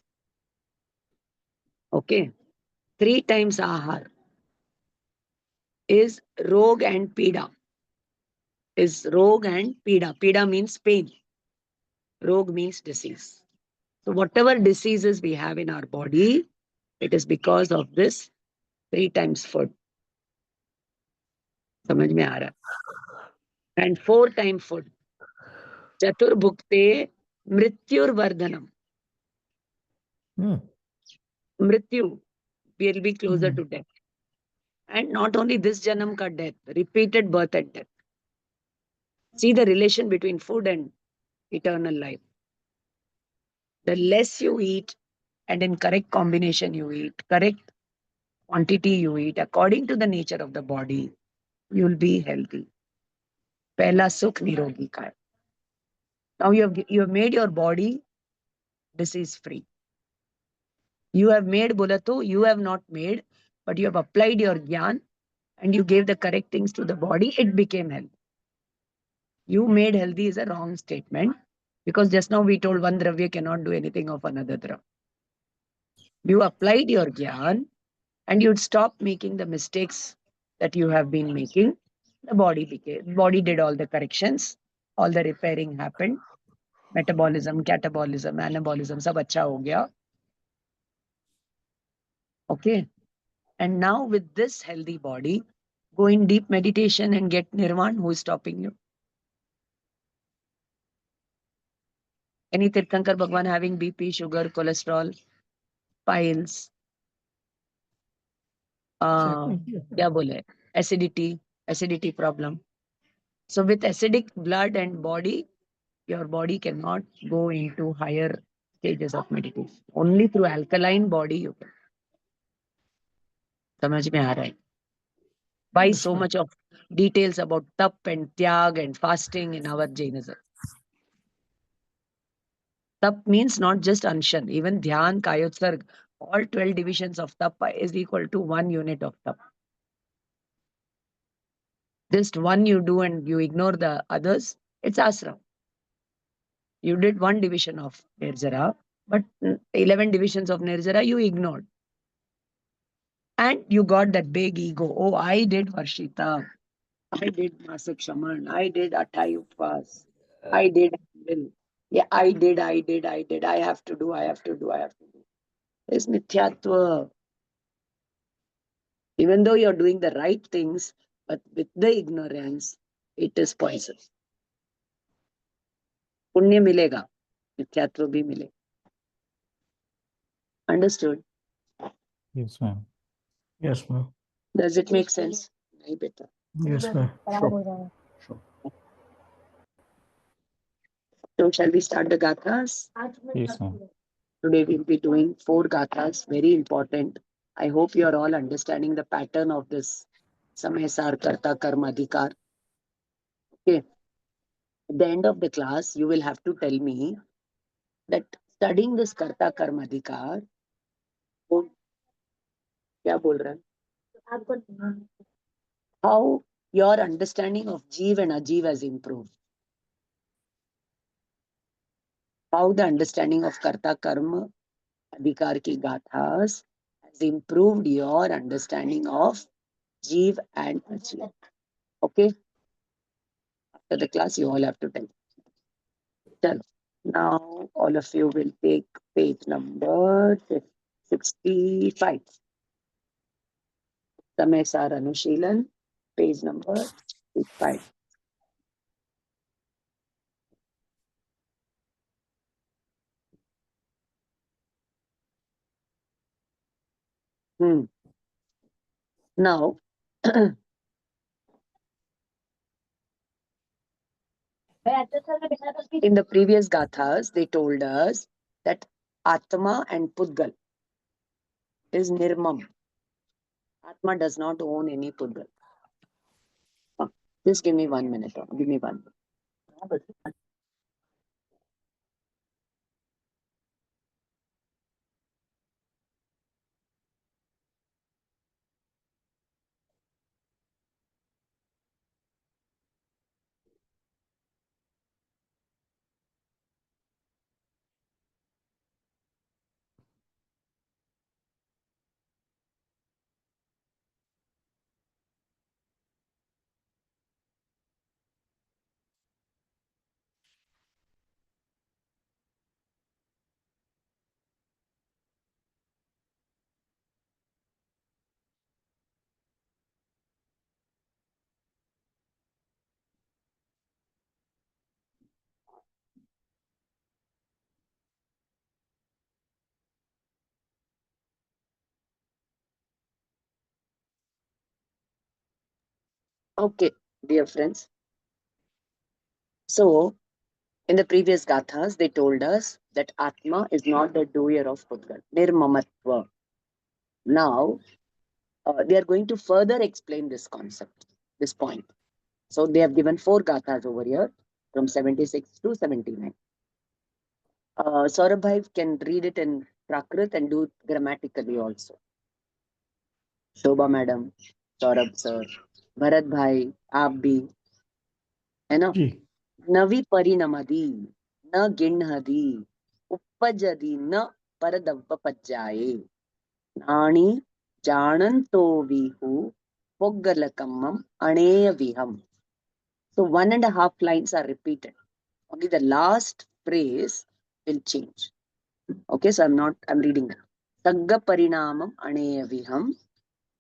Okay. 3 times ahar is rog and pida. Is rog and pida. Pida means pain. Rog means disease. So whatever diseases we have in our body, it is because of this 3 times food. समझ में आ रहा है? And 4 time food. Chaturbhukte mrityurvardhanam. Mrityu will be closer to death. And not only this janam ka death, repeated birth and death. See the relation between food and eternal life. The less you eat and in correct combination you eat, correct quantity you eat, according to the nature of the body, you will be healthy. Pehla sukh nirogi ka hai. Now you have made your body disease free. You have made bulato, you have not made, but you have applied your gyan and you gave the correct things to the body, it became healthy. You made healthy is a wrong statement, because just now we told one dravya cannot do anything of another dravya. You applied your gyan and you'd stop making the mistakes that you have been making. The body did all the corrections, all the repairing happened. Metabolism, catabolism, anabolism, sab acha ho gaya. Okay. And now with this healthy body, go in deep meditation and get nirvan. Who is stopping you? Any Tirthankar Bhagwan having BP, sugar, cholesterol, piles, kya bole? Acidity problem. So with acidic blood and body, your body cannot go into higher stages of meditation. Only through alkaline body you can. समझ में आ रहा है? Why so much of details about tap and tyag and fasting in our Jainism? Tap means not just anshan, even dhyan, kayotsarg, all 12 divisions of tapa is equal to 1 unit of tapa. Just one you do and you ignore the others, it's asram. You did 1 division of Nirzara, but 11 divisions of Nirzara you ignored. And you got that big ego. Oh, I did Varshita. I did Masak Shaman. I did Athai Upvas. I did. Yeah, I did. I have to do. It's mithyatva. Even though you're doing the right things, but with the ignorance, it is poison. Punya milega, mithyatva bhi milega. Understood? Yes, ma'am. Yes, ma'am. Does it make sense? Nahi beta. Yes, ma'am. Sure. Sure. So shall we start the gathas? Yes, ma'am. Today we'll be doing 4 gathas, very important. I hope you are all understanding the pattern of this Samesar Karta Karma Adhikar. Okay. At the end of the class, you will have to tell me that studying this Karta Karma Adhikar, kya bol raha hai? How your understanding of Jeev and Ajeev has improved. How the understanding of Karta Karma Adhikar ki gathas has improved your understanding of Jeev and Ajeev. Okay? After the class, you all have to tell. Chalo. Now, all of you will take page number 65. Samesar Anushilan, page number 65. Now, In the previous gathas, they told us that Atma and Pudgal is Nirmam. Atma does not own any Pudgal. Just give me 1 minute. Give me 1 minute. Okay, dear friends. So, in the previous gathas, they told us that Atma is not the doer of Pudgal. Nirmamatva. Now, they are going to further explain this concept, this point. So, they have given 4 gathas over here from 76 to 79. Saurabh bhai can read it in Prakrit and do it grammatically also. Shobha madam, Saurabh sir, Bharat bhai, aap bhi, है ना? जी नवी परिणमदी, न गिण्हदी, uppajadi, न परदव्वपज्जाये, नाणी जानन्तो विहु, पोग्गलकम्मम अणेय viham. So 1.5 lines are repeated. Only the last phrase will change. Okay, so I'm reading that. Sagga parinamam aneya viham,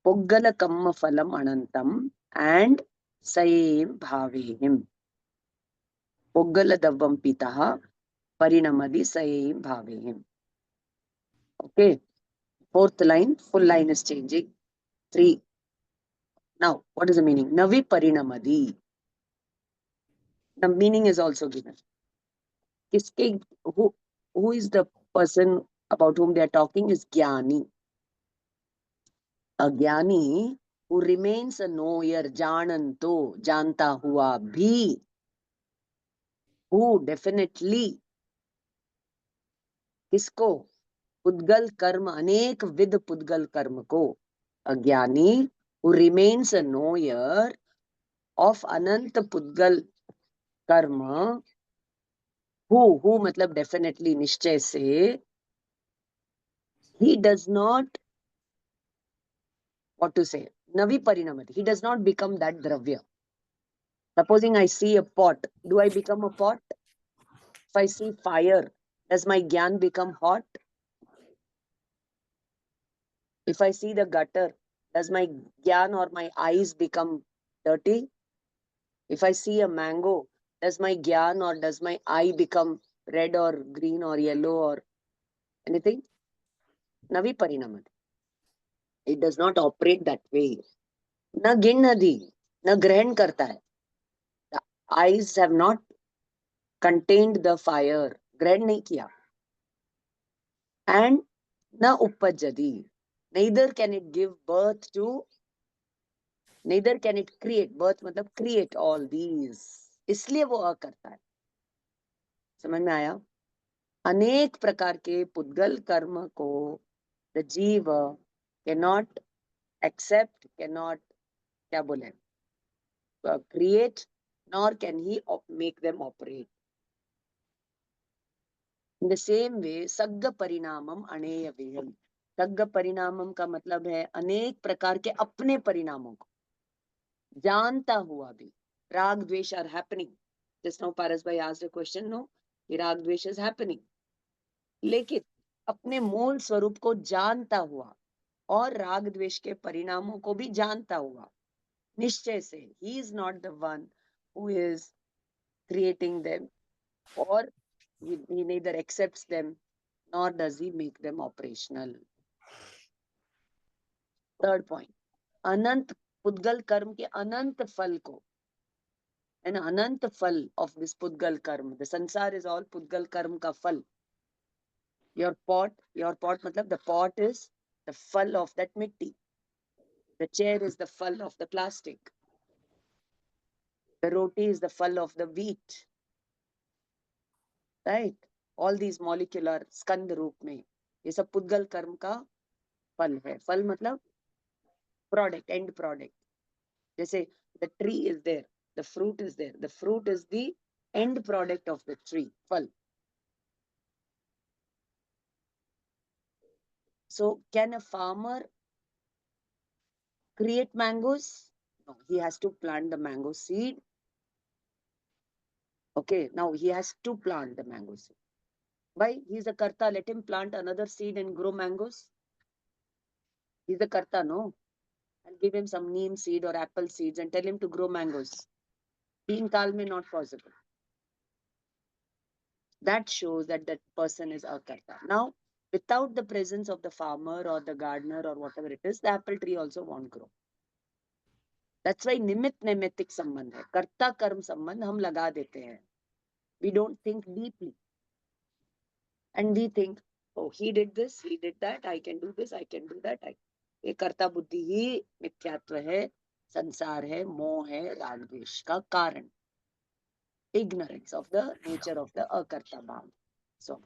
poggalakamma phalam anantam, and sayem bhavehim. Poggaladavvam pitaha, parinamadi sayem bhavehim. Okay, 4th line, full line is changing. 3. Now, what is the meaning? Navi parinamadi. The meaning is also given. Who is the person about whom they are talking is Jnani. A Jnani who remains a knower, jananto, janta hua bhi, who definitely, किसको? Pudgal karma, अनेक विध Pudgal karma को. A Jnani who remains a knower of Anant Pudgal karma, who matlab definitely निश्चय से, he does not, what to say, Navi Parinamati, he does not become that dravya. Supposing I see a pot, do I become a pot? If I see fire, does my gyan become hot? If I see the gutter, does my gyan or my eyes become dirty? If I see a mango, does my gyan or does my eye become red or green or yellow or anything? Navi Parinamati. It does not operate that way. Na ginnadi, na grahan karta hai. The eyes have not contained the fire. Grahan nahi kiya. And na uppajadi. Neither can it give birth to, neither can it create. Birth matlab create all these. इसलिए वो करता है. समझ में आया? अनेक प्रकार के पुद्गल कर्म को the jiva cannot accept, cannot, क्या बोले, create, nor can he make them operate. In the same way, sagga parinamam aneya viham. Sagga parinamam का मतलब है अनेक प्रकार के अपने परिणामों को जानता हुआ भी. Rag dvesh are happening. Just now Paras bhai asked a question, no? Rag dvesh is happening. लेकिन अपने मूल स्वरूप को जानता हुआ और राग द्वेष के परिणामों को भी जानता हुआ निश्चय से, he is not the one who is creating them, or he neither accepts them nor does he make them operational. Third point, अनंत पुद्गल कर्म के अनंत फल को, and anant fal of this Pudgal karma. The sansar is all Pudgal karma ka fal. Your pot matlab the pot is the fal of that mitti. The chair is the fal of the plastic. The roti is the fal of the wheat. Right? All these molecular skand roop mein. ये सब पुद्गल कर्म का फल है. फल मतलब product, end product. जैसे the tree is there, the fruit is there. The fruit is the end product of the tree, फल. So can a farmer create mangoes? No, he has to plant the mango seed. Okay, now he has to plant the mango seed. Why? He's a karta. Let him plant another seed and grow mangoes. He's a karta, no? I'll give him some neem seed or apple seeds and tell him to grow mangoes. Being kal may not possible. That shows that that person is a karta. Now, without the presence of the farmer or the gardener or whatever it is, the apple tree also won't grow. That's why nimit naimitic sambandh hai. Karta karm sambandh hum laga dete hain. We don't think deeply. And we think, oh, he did this, he did that, I can do this, I can do that. ये कर्ता बुद्धि ही मिथ्यात्व है, संसार है, मोह है, राग द्वेष का कारण. Ignorance of the nature of the akarta bhav. So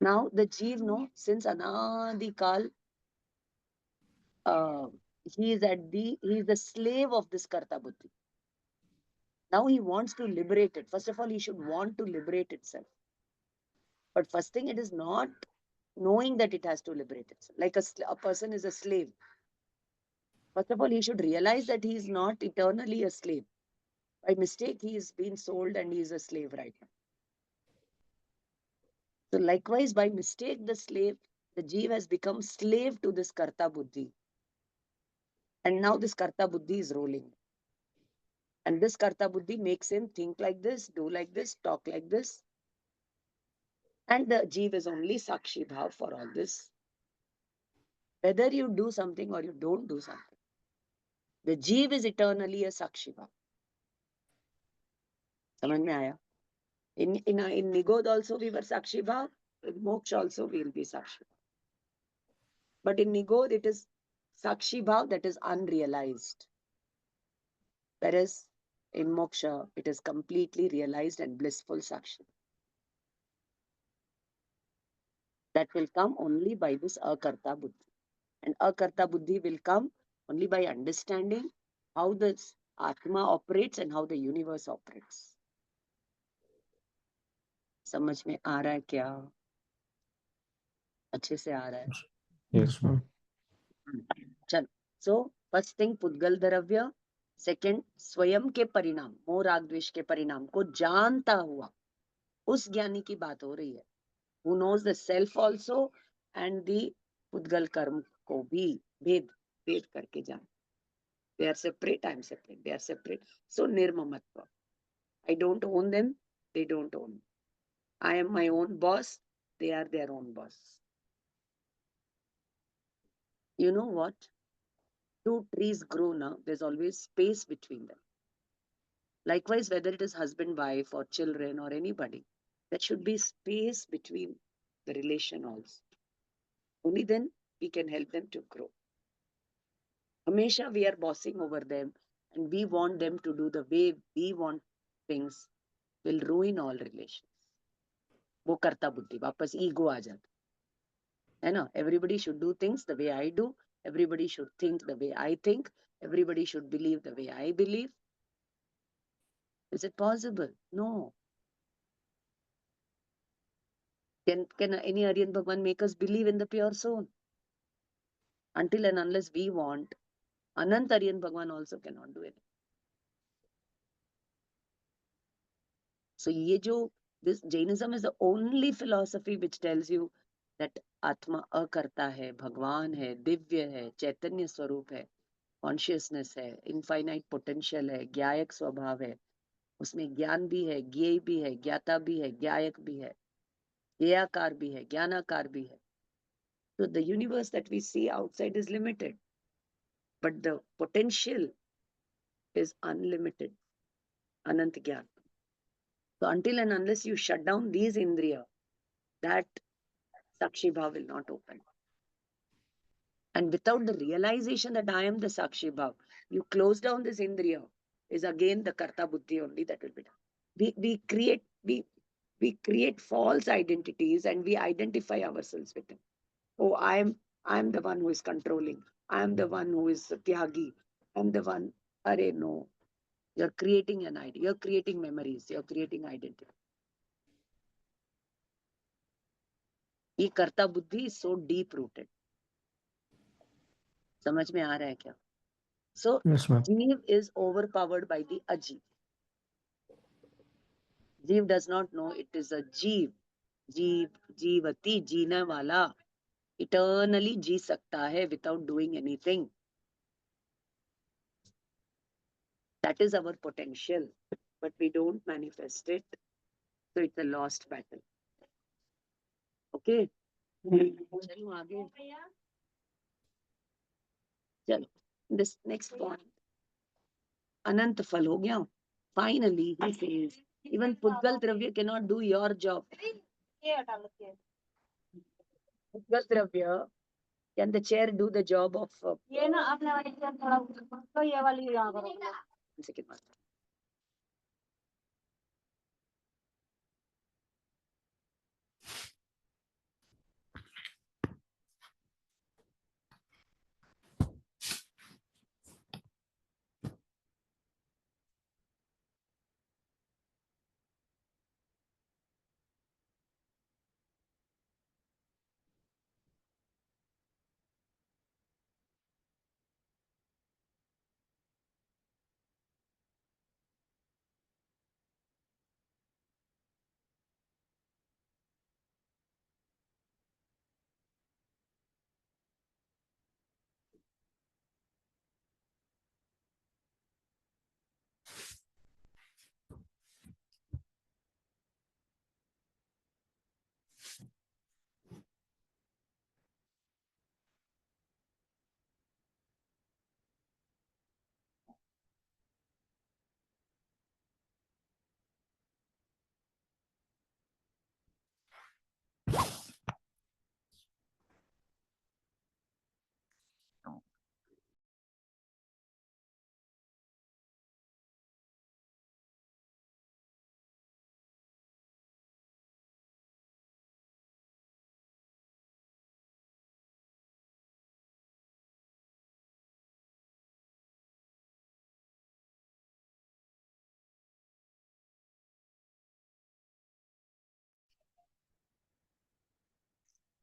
now the jeev, no, since anadikal, he is the slave of this karta buddhi. Now he wants to liberate it. First of all, he should want to liberate itself. But first thing, it is not knowing that it has to liberate itself. Like a person is a slave. First of all, he should realize that he is not eternally a slave. By mistake, he is being sold and he is a slave right now. So likewise, by mistake, the jeev has become slave to this karta buddhi. And now this karta buddhi is rolling. And this karta buddhi makes him think like this, do like this, talk like this. And the jeev is only sakshi bhav for all this. Whether you do something or you don't do something, the jeev is eternally a sakshi bhav. Samajh mein aaya? In Nigod also we were sakshi bhav. In moksha also we will be sakshi bhav. But in Nigod it is sakshi bhav that is unrealized. Whereas in moksha it is completely realized and blissful sakshi. That will come only by this akarta buddhi. And akarta buddhi will come only by understanding how this atma operates and how the universe operates. समझ में आ रहा है क्या? अच्छे से आ रहा है? Yes, ma'am. चलो. So first thing पुद्गल द्रव्य, second स्वयं के परिणाम, मोह राग द्वेष के परिणाम को जानता हुआ उस ज्ञानी की बात हो रही है. Who knows the self also and the पुद्गल कर्म को भी भेद करके जान. They are separate, I am separate. They are separate. So nirmamatva. I don't own them, they don't own me. I am my own boss, they are their own boss. You know what? Two trees grow now, there's always space between them. Likewise, whether it is husband, wife, or children, or anybody, there should be space between the relation also. Only then we can help them to grow. Hamesha we are bossing over them and we want them to do the way we want things, will ruin all relations. वो करता बुद्धि, वापस ego आ जाता है ना. Everybody should do things the way I do. Everybody should think the way I think. Everybody should believe the way I believe. Is it possible? No. Can any Aryan Bhagwan make us believe in the pure soul? Until and unless we want, Anant Aryan Bhagwan also cannot do it. So this Jainism is the only philosophy which tells you that Atma akarta hai, Bhagwan hai, Divya hai, Chaitanya Swarup hai, consciousness hai, infinite potential hai, Gyayak Swabhav hai. उसमें ज्ञान भी है, ज्ञेय भी है, ज्ञाता भी है, ज्ञायक भी है, ज्ञेयाकार भी है, ज्ञानाकार भी है. So the universe that we see outside is limited, but the potential is unlimited, anant gyan. So until and unless you shut down these indriya, that Sakshi Bhav will not open. And without the realization that I am the Sakshi Bhav, you close down this indriya, is again the Karta Buddhi only that will be done. We create false identities and we identify ourselves with them. Oh, I'm the one who is controlling. I'm the one who is Tyagi. I'm the one. Arey, no. You're creating an idea. You're creating memories. You're creating identity. ये कर्ता बुद्धि is so deep rooted. समझ में आ रहा है क्या? So Yes, ma'am. Jeev is overpowered by the Ajeev. Jeev does not know it is a Jeev. Jeev, Jeevati, जीने वाला. Eternally जी सकता है without doing anything. That is our potential, but we don't manifest it. So it's a lost battle. Okay? चलो आगे. चलो. This next point. Anant fal ho gaya. Finally, he says, even Pudgal Dravya cannot do your job. Pudgal Dravya, can the chair do the job of... Second one.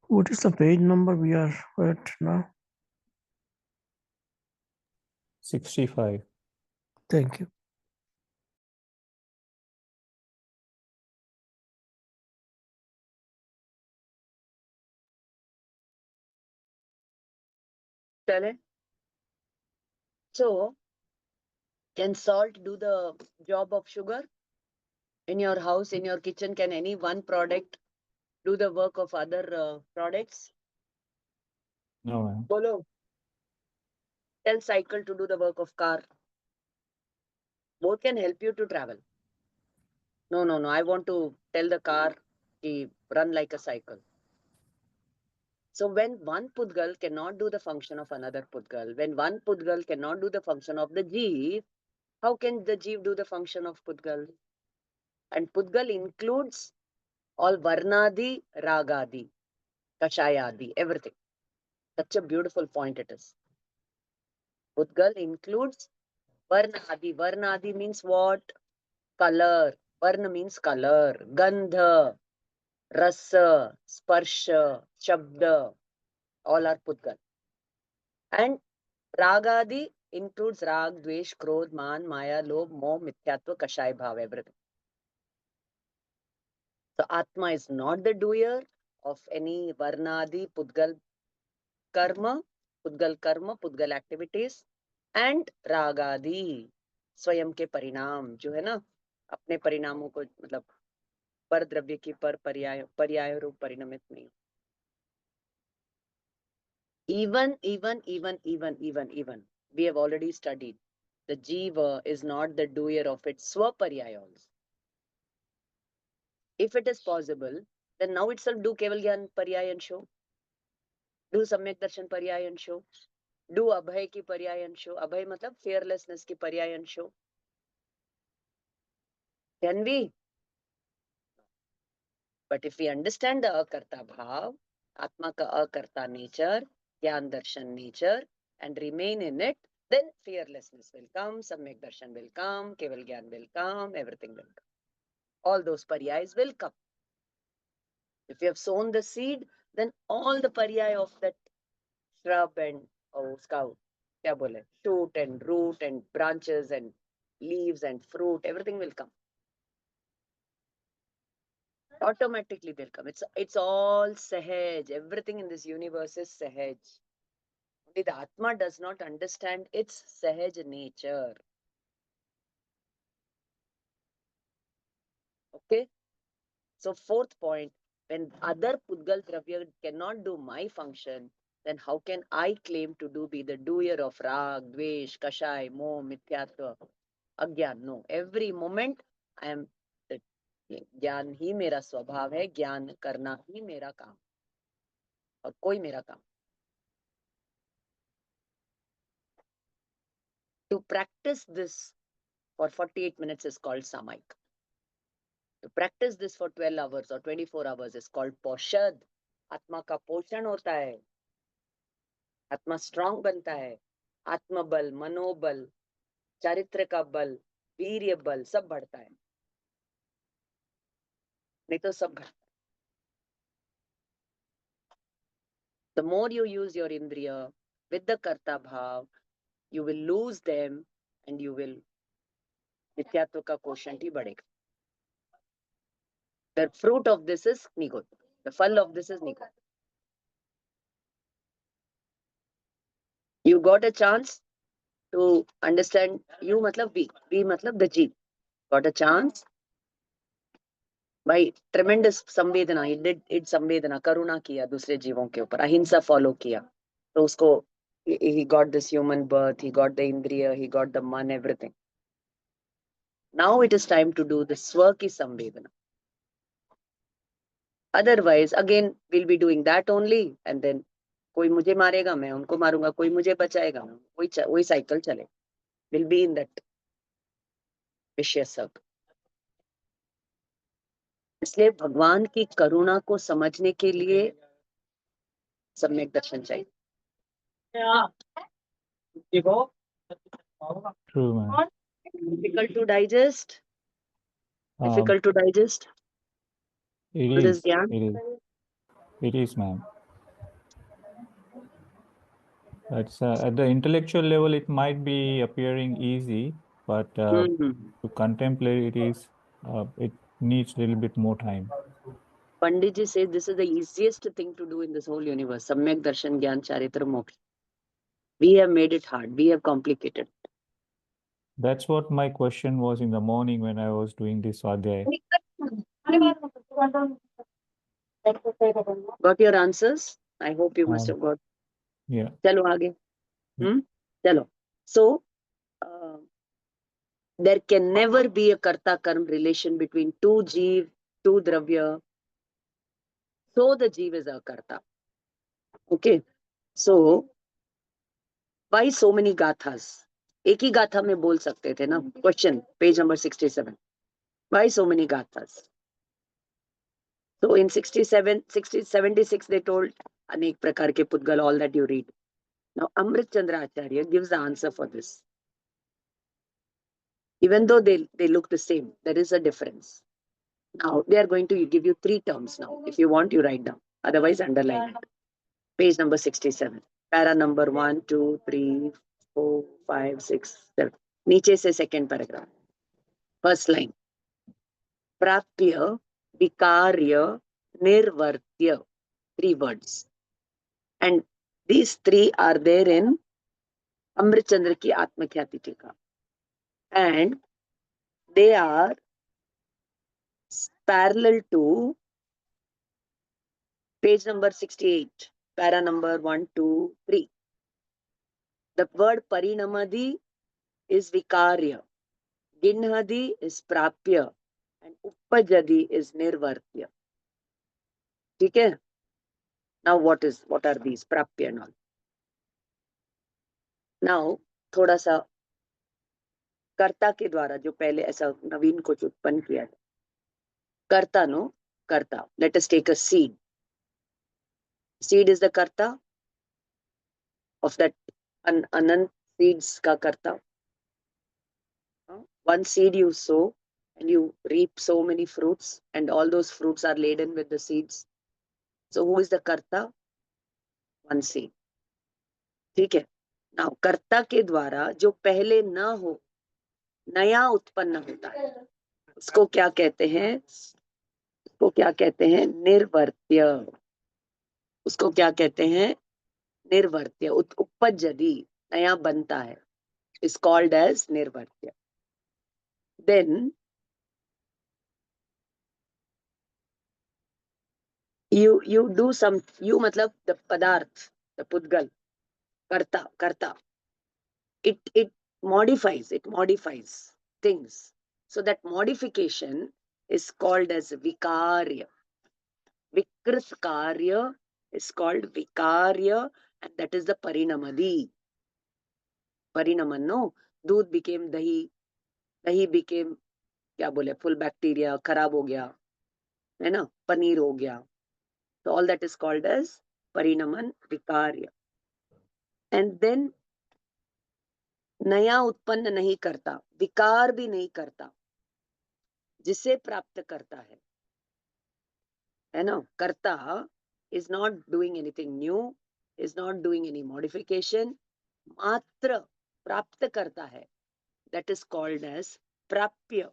What is the page number we are at now? 65. Thank you. Chale? So, can salt do the job of sugar? In your house, in your kitchen, can any one product do the work of other products? No, ma'am. Bolo. Tell cycle to do the work of car. Both can help you to travel. No. I want to tell the car to run like a cycle. So when one Pudgal cannot do the function of another Pudgal, when one Pudgal cannot do the function of the Jeev, how can the Jeev do the function of Pudgal? And Pudgal includes all Varnadi, Ragadi, Kashayadi, everything. Such a beautiful point it is. Pudgal includes Varnadi. Varnadi means what? Color. Varna means color. Gandha, Rasa, Sparsha, Shabda, all are Pudgal. And Ragadi includes Rag, Dvesh, Krodh, Man, Maya, Lobh, Moh, Mithyatva, Kashay, Bhav, everything. So Atma is not the doer of any Varnadi, Pudgal karma, Pudgal activities, and Ragadi, स्वयं के परिणाम जो है ना, अपने परिणामों को मतलब पर द्रव्य की पर पर्याय रूप परिणमित नहीं. Even we have already studied the jiva is not the doer of its swaparyaya also. If it is possible, then now itself do Keval Gyan Paryaya and show. Do Samyak Darshan Paryaya and show. Do Abhay ki Paryaya and show. Abhay matlab fearlessness ki Paryaya and show. Can we? But if we understand the Akarta Bhav, Atma ka Akarta nature, Gyan Darshan nature, and remain in it, then fearlessness will come, Samyak Darshan will come, Keval Gyan will come, everything will come. All those Paryayas will come. If you have sown the seed, then all the Paryaya of that shrub and scout, kya bole, shoot and root and branches and leaves and fruit, everything will come. Automatically they'll come. It's all sahaj. Everything in this universe is sahaj. Only the Atma does not understand its sahaj nature. Okay? So fourth point, when other Pudgal Dravya cannot do my function, then how can I claim to be the doer of Rag, Dvesh, Kashai, Moh, Mithyatva, Agyan? No. Every moment I am ज्ञान ही मेरा स्वभाव है, ज्ञान करना ही मेरा काम और कोई मेरा काम. To practice this for 48 minutes is called samayik. To practice this for 12 hours or 24 hours is called poshad. आत्मा का पोषण होता है, आत्मा स्ट्रांग बनता है, आत्मबल, मनोबल, चारित्र का बल, वीर्य बल सब बढ़ता है, नहीं तो सब घटता है. The more you use your indriya with the karta bhav, you will lose them and you will मिथ्यात्व का quotient ही बढ़ेगा. The fruit of this is nigot. The fall of this is nigot. You got a chance to understand you matlab we matlab the jeev. Got a chance by tremendous संवेदना. He did संवेदना, करुणा किया दूसरे जीवों के ऊपर, अहिंसा follow किया, तो उसको he got this human birth, he got the indriya, he got the man, everything. Now it is time to do the swa ki संवेदना. Otherwise, again we'll be doing that only, and then कोई मुझे मारेगा, मैं उनको मारूंगा, कोई मुझे बचाएगा, वही cycle चले. We'll be in that vicious circle. इसलिए भगवान की करुणा को समझने के लिए सम्यक दर्शन चाहिए. True, man. Difficult to digest. Difficult to digest. It This is. Gyan. It is, ma'am. That's at the intellectual level, it might be appearing easy, but to contemplate it is, it needs a little bit more time. Panditji says this is the easiest thing to do in this whole universe. Samyak Darshan, Gyan, Charitra, Moksha. We have made it hard. We have complicated. That's what my question was in the morning when I was doing this Swadhyay. Got your answers? I hope you must have got. Yeah. Chalo aage. Chalo. So, there can never be a karta karm relation between two jeev, two dravya. So the jeev is a karta. Okay. So, why so many gathas? एक ही गाथा में बोल सकते थे ना. Question, page number 67. Why so many gathas? So in 76 they told अनेक प्रकार के पुद्गल, all that you read. Now Amrit Chandra Acharya gives the answer for this. Even though they look the same, there is a difference. Now they are going to give you 3 terms now. If you want, you write down. Otherwise, underline it. Page number 67. Para number 1, 2, 3, 4, 5, 6, 7. नीचे से second paragraph. First line. Prapya, Vikarya, Nirvartya. 3 words. And these 3 are there in Amrit Chandra ki Atmakhyati Tika. And they are parallel to page number 68, para number 1, 2, 3. The word Parinamadi is vikarya, ginhadi is prapya, and uppajadi is nirvartya. ठीक है? Now what are these prapya and all? Now थोड़ा सा कर्ता के द्वारा जो पहले ऐसा नवीन कुछ उत्पन्न किया था. कर्ता नो कर्ता. Let us take a seed. Seed is the karta of that anant seeds ka karta. One seed you sow and you reap so many fruits, and all those fruits are laden with the seeds. So who is the karta? One seed. ठीक है? Now कर्ता के द्वारा जो पहले न हो नया उत्पन्न होता है, उसको क्या कहते हैं? उसको क्या कहते हैं? निर्वर्त्य. उसको क्या कहते हैं? निर्वर्त्य. उपजदी, नया बनता है, is called as निर्वर्त्य. Then you do some, you मतलब the padarth, the pudgal, karta. It modifies things. So that modification is called as vikarya. Vikrit karya is called vikarya, and that is the parinamadi. Parinaman, no? दूध became dahi, dahi became क्या बोले, full bacteria, खराब हो गया, है ना? पनीर हो गया. So all that is called as parinaman, vikarya. And then नया उत्पन्न नहीं करता, विकार भी नहीं करता, जिसे प्राप्त करता है ना? कर्ता is not doing anything new, is not doing any modification, मात्र प्राप्त करता है. That is called as prapya,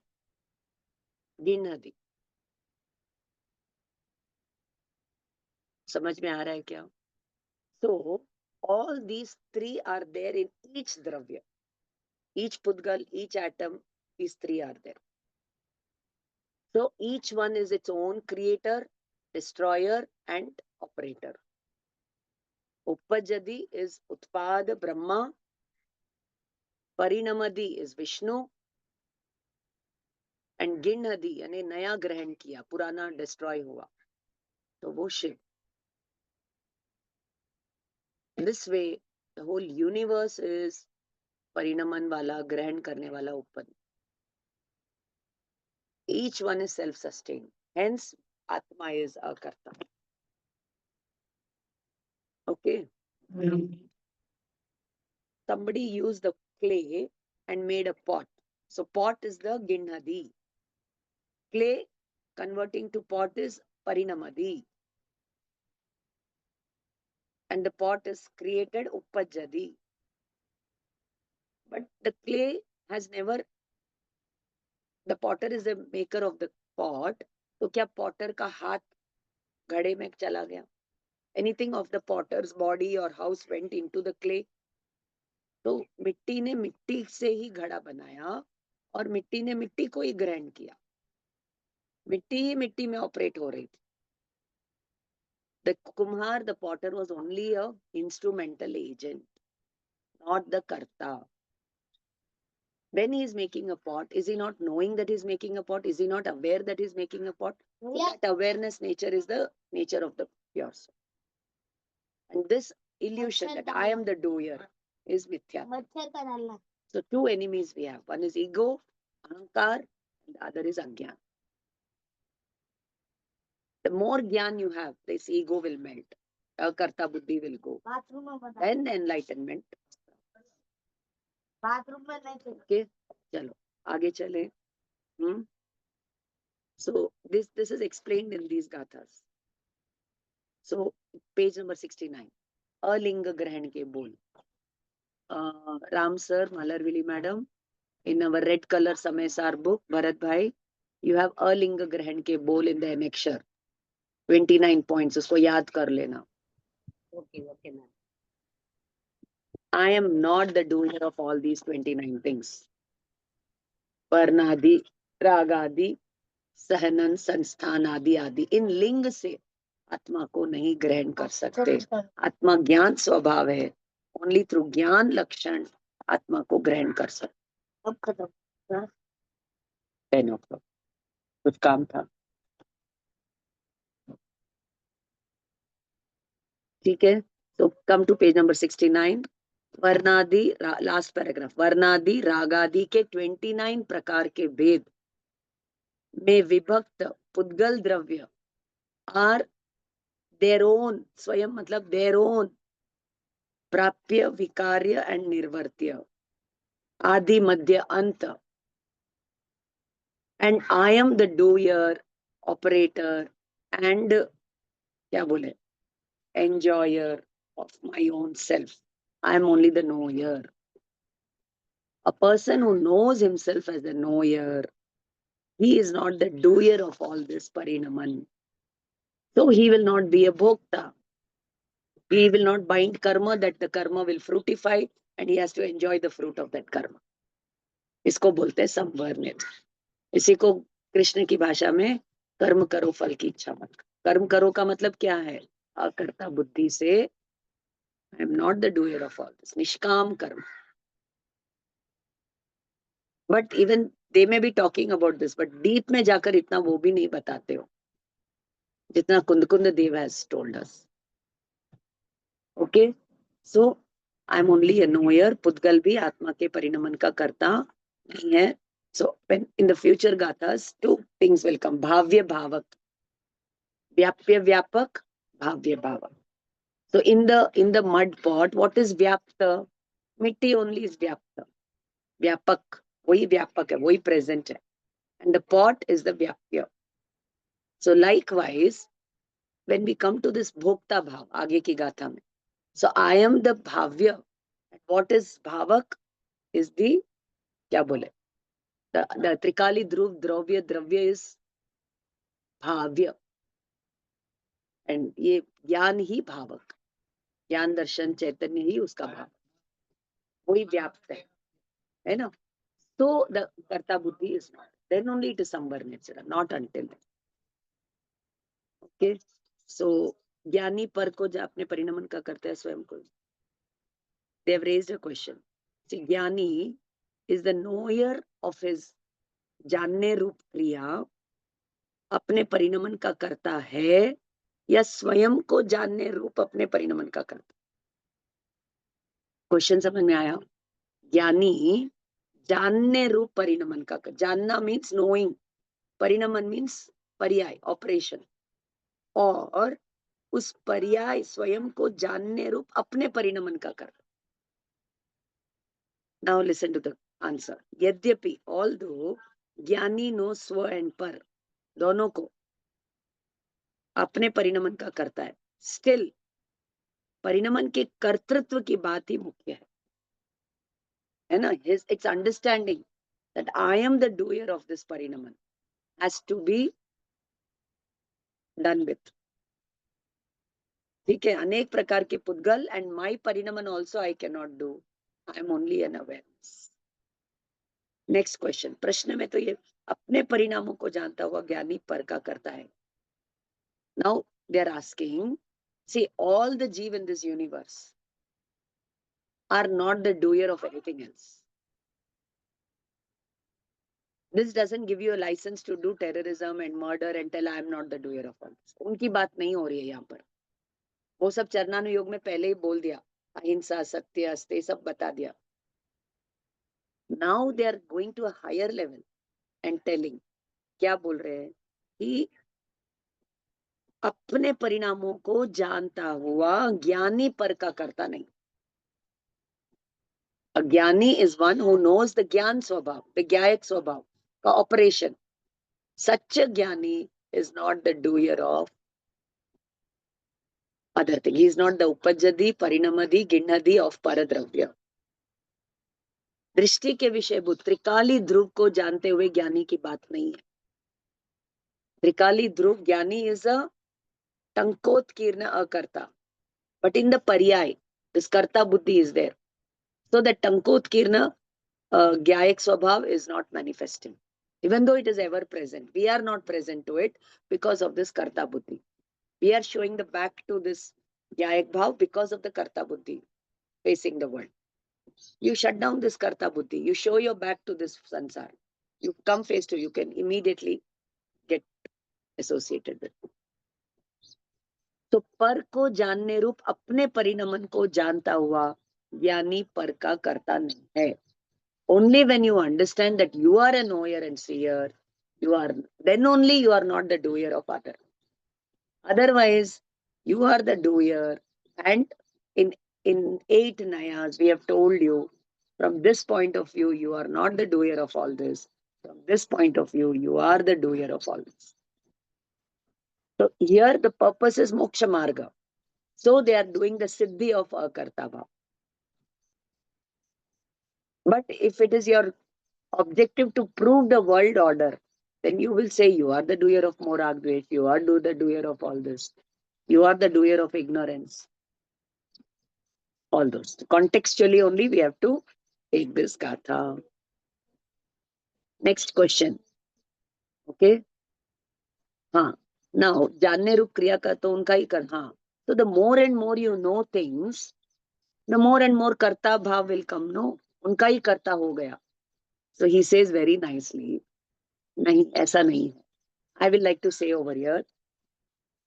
ginhadi. समझ में आ रहा है क्या? So all these three are there in each dravya. Each pudgal, each atom, these three are there. So each one is its own creator, destroyer, and operator. Uppajadi is Utpada Brahma. Parinamadi is Vishnu. And Ginhadi, यानी नया ग्रहण किया, पुराना destroy हुआ, तो वो Shiv. This way, the whole universe is Parinaman wala, ग्रहण करने वाला उत्पन्न. Each one is self-sustained. Hence, Atma is a karta. Okay. Somebody used the clay and made a pot. So pot is the Ginhadi. Clay converting to pot is Parinamadi. And the pot is created Uppajadi. But the clay has never, the potter is the maker of the pot. तो क्या potter का हाथ घड़े में चला गया? Anything of the potter's body or house went into the clay? तो मिट्टी ने मिट्टी से ही घड़ा बनाया और मिट्टी ने मिट्टी को ही ग्रहण किया. मिट्टी ही मिट्टी में ऑपरेट हो रही थी. The Kumhar, the potter, was only a instrumental agent, not the karta. When he is making a pot, is he not knowing that he is making a pot? Is he not aware that he is making a pot? So that awareness nature is the nature of the pure soul. And this illusion that I am the doer is mithya. So two enemies we have. One is ego, ahankar, and the other is agyan. The more gyan you have, this ego will melt. Karta buddhi will go. Then enlightenment. Okay, chalo, आगे चले. So this is explained in these gathas. So page number 69. Alinga Grahan ke bol. Ram sir, Malarvili madam, in our red color Samay Sar book, Bharat bhai, you have Alinga Grahan ke bol in the annexure. 29 points. Usko yaad kar lena. Okay, ma'am. I am not the doer of all these 29 things. Varnadi, Ragadi, Sahanan, Sansthanadi adi. In लिंग से आत्मा को नहीं ग्रहण कर सकते. आत्मा ज्ञान स्वभाव है. Only through ज्ञान लक्षण आत्मा को ग्रहण कर सकते. अब खत्म 10 o'clock कुछ काम था ठीक है तो कम टू पेज नंबर 69 वर्णादि लास्ट पैराग्राफ वर्णादि रागादि के 29 प्रकार के भेद में विभक्त पुद्गल द्रव्य आर देयर ओन स्वयं मतलब देयर ओन प्राप्य विकार्य एंड निर्वर्त्य आदि मध्य अंत and I am the doer operator and क्या बोले enjoyer of my own self. I am only the knower. A person who knows himself as the knower, he is not the doer of all this parinaman. So he will not be a bhokta. He will not bind karma that the karma will fructify and he has to enjoy the fruit of that karma. इसको बोलते हैं संवर्णित. इसी को कृष्ण की भाषा में कर्म करो फल की इच्छा मत. कर्म करो का मतलब क्या है? अकर्ता बुद्धि से I am not the doer of all this. Nishkam karma. But even they may be talking about this, but deep में जाकर इतना वो भी नहीं बताते हो जितना कुंद देव has told us. Okay, so I am only a knower. पुद्गल भी आत्मा के परिणमन का कर्ता नहीं है. So when in the future gathas, two things will come. Bhavya bhavak. Vyapya vyapak. Bhavya bhavak. So in the mud pot, what is vyapta? Mitti only is vyapta. Vyapak. वही व्यापक है वही प्रेजेंट है and the pot is the vyapya. So likewise when we come to this bhokta bhav आगे की गाथा में, so I am the bhavya and what is bhavak is the क्या बोले the trikali dhruv dravya is bhavya and ये ज्ञान ही भावक ज्ञान दर्शन चैतन्य ही उसका भाव वही व्याप्त है ना. So the karta buddhi is not. Then only it is samvarnechara, not until then. Okay. So ज्ञानी पर को जो अपने परिणमन का करते हैं स्वयं को. They have raised a question. See, ज्ञानी is the knower of his जानने रूप क्रिया अपने परिणमन का करता है या स्वयं को जानने रूप अपने परिणमन का करता. क्वेश्चन समझ में आया? ज्ञानी जानने रूप परिणमन का कर. जानना मीन्स नोइंग, परिणमन मीन्स पर्याय ऑपरेशन और उस पर्याय स्वयं को जानने रूप अपने परिणमन का कर. Now listen to the answer. यद्यपि although ज्ञानी नो स्व एंड पर दोनों को अपने परिणमन का करता है, स्टिल परिणमन के कर्तृत्व की बात ही मुख्य है ना. It's understanding that I am the doer of this parinaman has to be done with. ठीक है. अनेक प्रकार के पुद्गल and my parinaman also I cannot do. I am only an awareness. Next question. प्रश्न में तो ये अपने परिणामों को जानता हुआ ज्ञानी पर का करता है. Now they are asking, see all the जीव in this universe are not the doer of anything else. This doesn't give you a license to do terrorism and murder and tell I am not the doer of all this. उनकी बात नहीं हो रही है यहाँ पर. वो सब चरणानुयोग में पहले ही बोल दिया. अहिंसा, सत्य, अस्तेय सब बता दिया. Now they are going to a higher level and telling, क्या बोल रहे हैं कि अपने परिणामों को जानता हुआ ज्ञानी पर का करता नहीं. अज्ञानी is one who knows the ज्ञान स्वभाव, विज्ञायक स्वभाव का ऑपरेशन. सच्च ज्ञानी is not the doer of other thing. He is not the उपजदी, परिणमदी, गिणदी of परद्रव्य. दृष्टि के विषय भूत त्रिकाली ध्रुव को जानते हुए ज्ञानी की बात नहीं है. त्रिकाली ध्रुव ज्ञानी इज अ टंकोत्कीर्ण अकर्ता, बट इन द पर्याय दिस कर्ता बुद्धि इज देयर. सो द टंकोत्कीर्ण ज्ञायक स्वभाव is not manifesting, even though it is ever present. We are not present to it because of this karta buddhi. We are showing the back to this ज्ञायक भाव because of the karta buddhi facing the world. You shut down this karta buddhi. You show your back to this sansar. You come face to, you can immediately get associated with it. तो पर को जानने रूप अपने परिणमन को जानता हुआ ज्ञानी पर का कर्ता नहीं है. Only when you understand that you are a knower and seer, then only you are not the doer of other. Otherwise, you are the doer. And in 8 nayas, we have told you, from this point of view, you are not the doer of all this. From this point of view, you are the doer of all this. So here the purpose is moksha marga. So they are doing the siddhi of akarta bhav. But if it is your objective to prove the world order, then you will say you are the doer of more agdvesh, you are the doer of all this, you are the doer of ignorance. All those. Contextually only we have to take this gatha. Next question. Okay. हाँ. Now, जानने रूप क्रिया का तो उनका ही कर. हाँ. So the more and more you know things, the more and more karta bhav will come. No, उनका ही कर्ता हो गया. So he says very nicely, नहीं ऐसा नहीं है. I will like to say over here.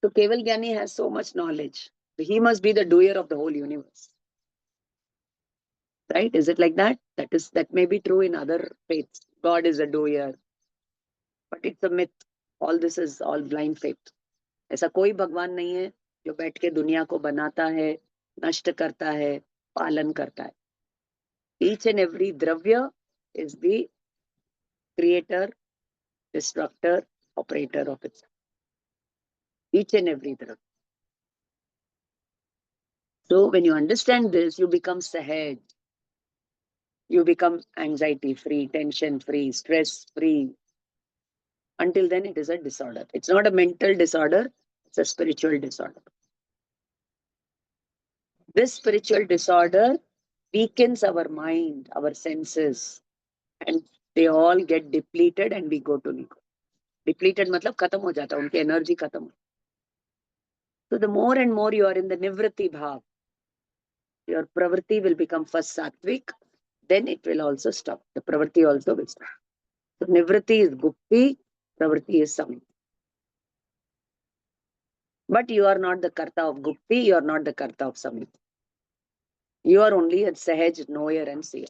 So Keval Gyani has so much knowledge. He must be the doer of the whole universe. Right? Is it like that? That may be true in other faiths. God is a doer. But it's a myth. All this is all blind faith. ऐसा कोई भगवान नहीं है जो बैठ के दुनिया को बनाता है, नष्ट करता है, पालन करता है. Each and every dravya is the creator, destructor, operator of itself. Each and every dravya. So when you understand this, you become sahaj. You become anxiety-free, tension-free, stress-free. Until then, it is a disorder. It's not a mental disorder, it's a spiritual disorder. This spiritual disorder weakens our mind, our senses, and they all get depleted and we go to Nico. Depleted matlab khatam ho jata, unki energy khatam. So the more and more you are in the Nivriti Bhav, your Pravrti will become first Sattvic, then it will also stop. The Pravrti also will stop. So Nivriti is Gupti, Pravrti is Samiti. But you are not the Karta of Gupti, you are not the Karta of Samiti. You are only a Sahaj, knower and seer.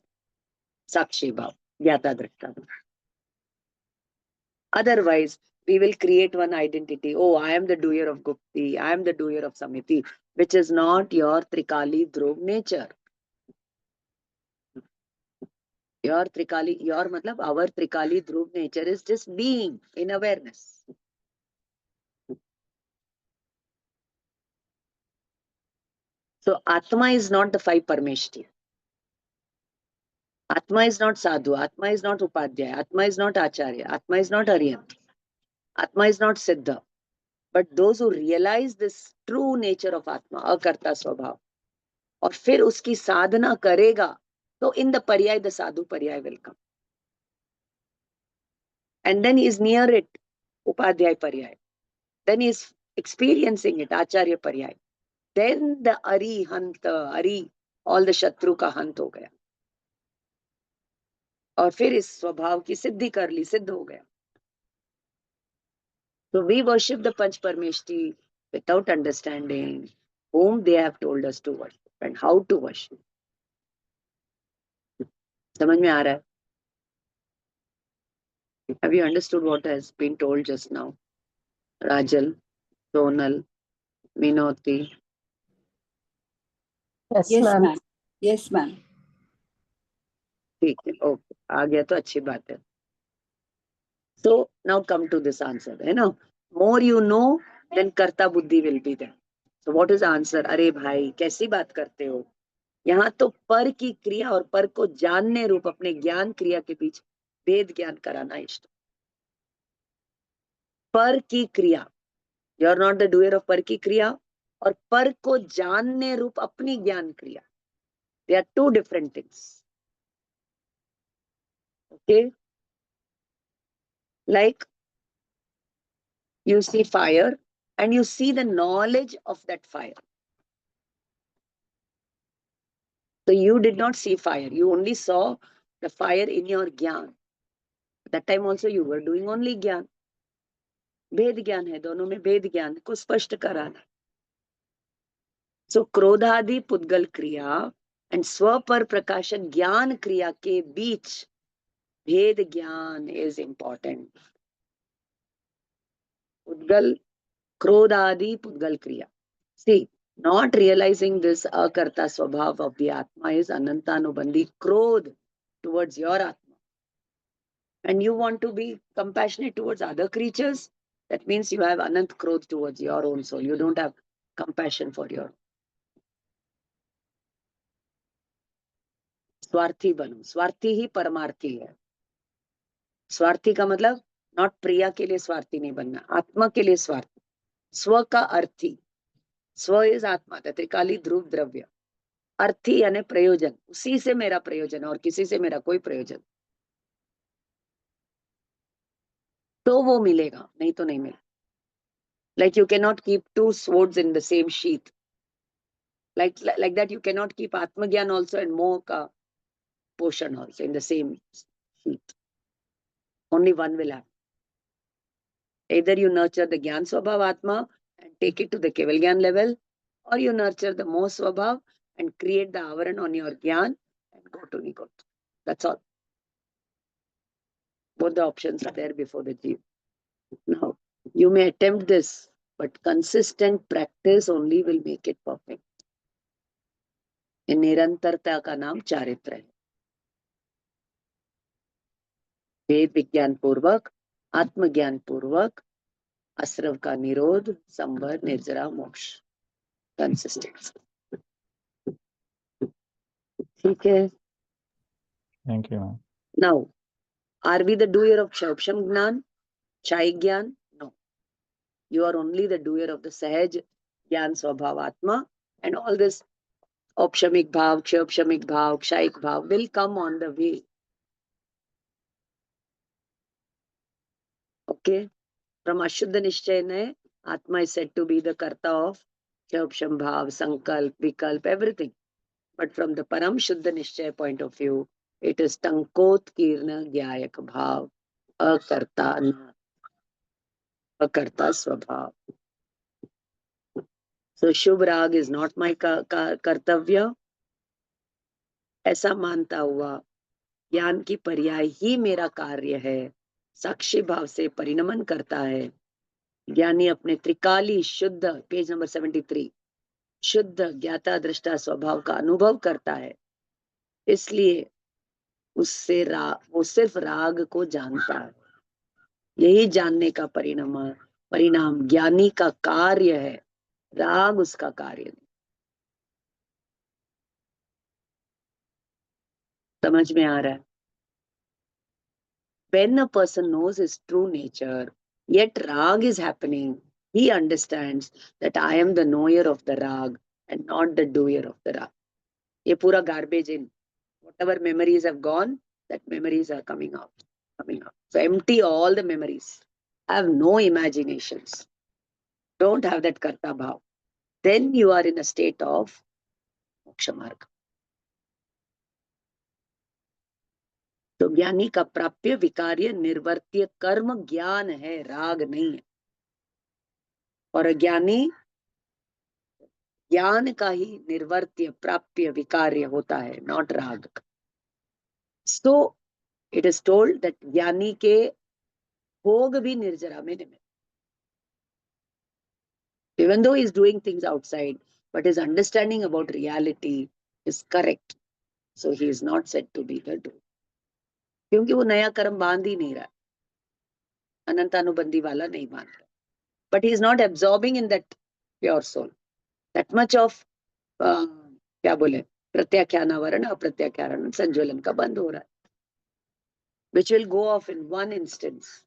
Sakshi Bhav, Gyata Drishta. Otherwise, we will create one identity. Oh, I am the doer of Gupti, I am the doer of Samiti, which is not your Trikali Dhruv nature. Our Trikali Dhruv nature is just being in awareness. So Atma is not the 5 Parmeshti. Atma is not Sadhu. Atma is not Upadhyaya. Atma is not Acharya. Atma is not Aryan. Atma is not Siddha. But those who realize this true nature of Atma, Akarta Swabhav, और फिर उसकी साधना करेगा, so in the Paryay, the Sadhu Paryay will come. And then he is near it, Upadhyay Paryay. Then he is experiencing it, Acharya Paryay. Then the Ari, all the Shatru का हंत हो गया. और फिर इस स्वभाव की सिद्धि कर ली, सिद्ध हो गया. So we worship the Panch Parmeshti without understanding whom they have told us to worship and how to worship. समझ में आ रहा है? Have you understood what has been told just now? Rajal, Sonal, Minoti. Yes, ma'am. Yes, ma'am. ठीक है, okay, आ गया तो अच्छी बात है. So now come to this answer. You know, more you know, then karta buddhi will be there. So what is the answer? अरे भाई कैसी बात करते हो? यहाँ तो पर की क्रिया और पर को जानने रूप अपने ज्ञान क्रिया के बीच भेद ज्ञान कराना इष्ट. पर की क्रिया, you are not the doer of पर की क्रिया, और पर को जानने रूप अपनी ज्ञान क्रिया. They are two different things. Okay? Like you see fire and you see the knowledge of that fire. So you did not see fire. You only saw the fire in your ज्ञान. That time also you were doing only ज्ञान. भेद ज्ञान है, दोनों में भेद ज्ञान को स्पष्ट कराना. So क्रोधादि पुद्गल क्रिया and स्व पर प्रकाशन ज्ञान क्रिया के बीच भेद ज्ञान is important. पुद्गल, क्रोधादि पुद्गल क्रिया. See, not realizing this akarta swabhav of the Atma is anantanubandhi krodh towards your Atma. And you want to be compassionate towards other creatures, that means you have anant krodh towards your own soul. You don't have compassion for your स्वार्थी बनो. स्वार्थी ही परमार्थी है. स्वार्थी का मतलब not प्रिया के लिए स्वार्थी नहीं बनना, आत्मा के लिए स्वार्थी. स्व का अर्थी. स्व इज आत्मा, त्रिकाली ध्रुव द्रव्य. अर्थी यानी प्रयोजन. उसी से मेरा प्रयोजन और किसी से मेरा कोई प्रयोजन, तो वो मिलेगा, नहीं तो नहीं मिलेगा. Like you cannot keep two swords in the same sheath. Like that you cannot keep Atma Gyan also and Moha ka portion also in the same sheath. Only one will have. Either you nurture the Gyan Swabhav Atma and take it to the Keval Gyan level, or you nurture the Moha Swabhav and create the avaran on your Gyan and go to Nigot. That's all. Both the options are there before the Jeev. Now, you may attempt this, but consistent practice only will make it perfect. निरंतरता का नाम चारित्र है. वेद विज्ञान पूर्वक, आत्मज्ञान पूर्वक, असरव का निरोध, संवर, निर्जरा, मोक्ष. कंसिस्टेंसी. ठीक है. Thank you, ma'am. Now, are we the doer of Kshaupsham Gnan, Chai Gyan? No. You are only the doer of the Sahaj Gyan Swabhav Atma, and all this Opshamik Bhav, Kshaupshamik Bhav, Kshaik Bhav will come on the way. Okay? From Ashuddha Nishchayana, Atma is said to be the Karta of Kshaupsham Bhav, Sankalp, Vikalp, everything. But from the Param Shuddha Nishchaya point of view, it is Tankot Kirna Gyayak Bhav, Akarta Na, Akarta Swabhav. So Shubh Rag is not my kartavya. ऐसा मानता हुआ ज्ञान की पर्याय ही मेरा कार्य है, साक्षी भाव से परिणमन करता है. ज्ञानी अपने त्रिकाली शुद्ध, पेज नंबर 73, शुद्ध ज्ञाता दृष्टा स्वभाव का अनुभव करता है. इसलिए उससे वो सिर्फ राग को जानता है. यही जानने का परिणाम ज्ञानी का कार्य है, राग उसका कार्य नहीं. समझ में आ रहा है? When a person knows his true nature, yet rag is happening, he understands that I am the knower of the rag and not the doer of the rag. ये पूरा garbage in. Whatever memories have gone, that memories are coming out. So empty all the memories. Have no imaginations. Don't have that karta bhav. Then you are in a state of moksha marga. तो ज्ञानी का प्राप्य विकार्य निर्वर्त्य कर्म ज्ञान है, राग नहीं है. और अज्ञानी ज्ञान का ही निर्वर्त्य प्राप्य विकार्य होता है, नॉट राग. So it is told that ज्ञानी के भोग भी निर्जरा में निमित्त. Even though he is doing things outside, but his understanding about reality is correct. So he is not said to be the doer. क्योंकि वो नया कर्म बांध ही नहीं रहा, अनंतानुबंधी वाला नहीं बांध रहा. But he is not absorbing in that pure soul. That much of क्या बोले, प्रत्याख्यानावरण अप्रत्याख्यान संज्वलन का बंद हो रहा है, which will go off in one instance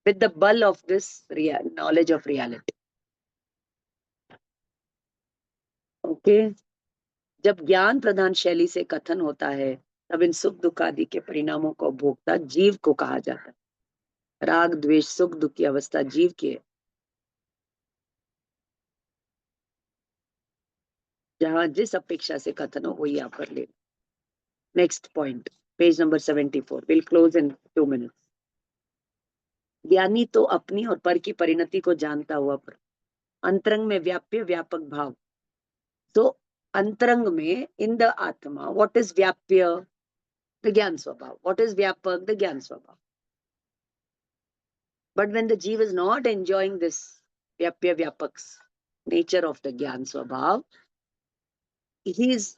with the bull of this knowledge of reality. Okay? जब ज्ञान प्रधान शैली से कथन होता है, तब इन सुख दुख आदि के परिणामों को भोगता जीव को कहा जाता है. राग द्वेष सुख दुख की अवस्था जीव की है. जहां जिस अपेक्षा से कथन हो वही आप कर ले. Next point, page number 74. We'll close in 2 minutes. ज्ञानी तो अपनी और पर की परिणति को जानता हुआ पर अंतरंग में व्याप्य व्यापक भाव. तो अंतरंग में in the आत्मा what is व्याप्य? The ज्ञान स्वभाव. What is व्यापक? The ज्ञान स्वभाव. But when the jiva is not enjoying this vyapya vyapak's nature of the Gyan Swabhav, he's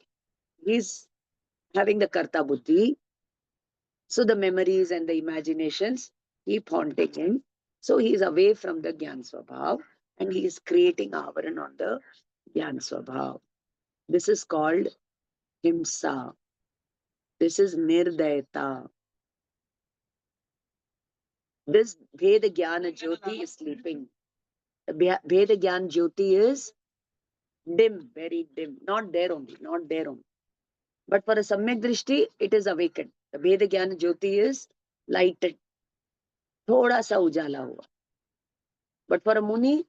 having the Karta Buddhi. So the memories and the imaginations keep haunting him. So he is away from the Gyan Swabhav and he is creating avaran on the Gyan Swabhav. This is called Himsa. This is Nirdayata. This Veda Jnana Jyoti is sleeping. The Veda Jnana Jyoti is dim, very dim, not there only. But for a Samyak Drishti, it is awakened. The Veda Jnana Jyoti is lighted. Thoda sa ujala hua. But for a Muni,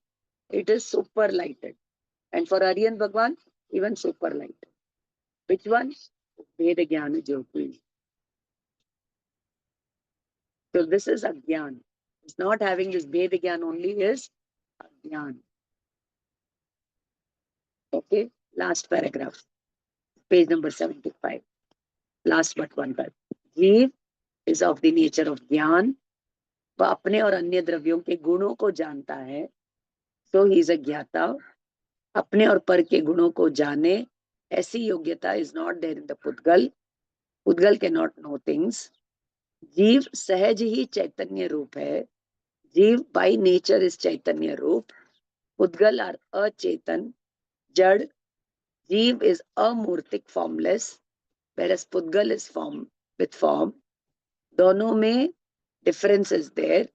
it is super lighted. And for Aryan Bhagwan, even super lighted. Which one? Veda Jnana Jyoti. So this is Agyan. It's not having this Veda Jnana only is Agyan. Okay, last paragraph. Page number 75. Last but one part. Jeev is of the nature of Jnana. वह अपने और अन्य द्रव्यों के गुणों को जानता है. So he is a ज्ञाता. अपने और पर के गुणों को जाने ऐसी योग्यता is not there in the Pudgal. Pudgal cannot know things. जीव सहज ही चैतन्य रूप है. जीव by nature is chaitanya रूप. Pudgal are अचेतन, जड़. Jeev is amurtik, formless, whereas Pudgal is form with form. दोनों में difference is there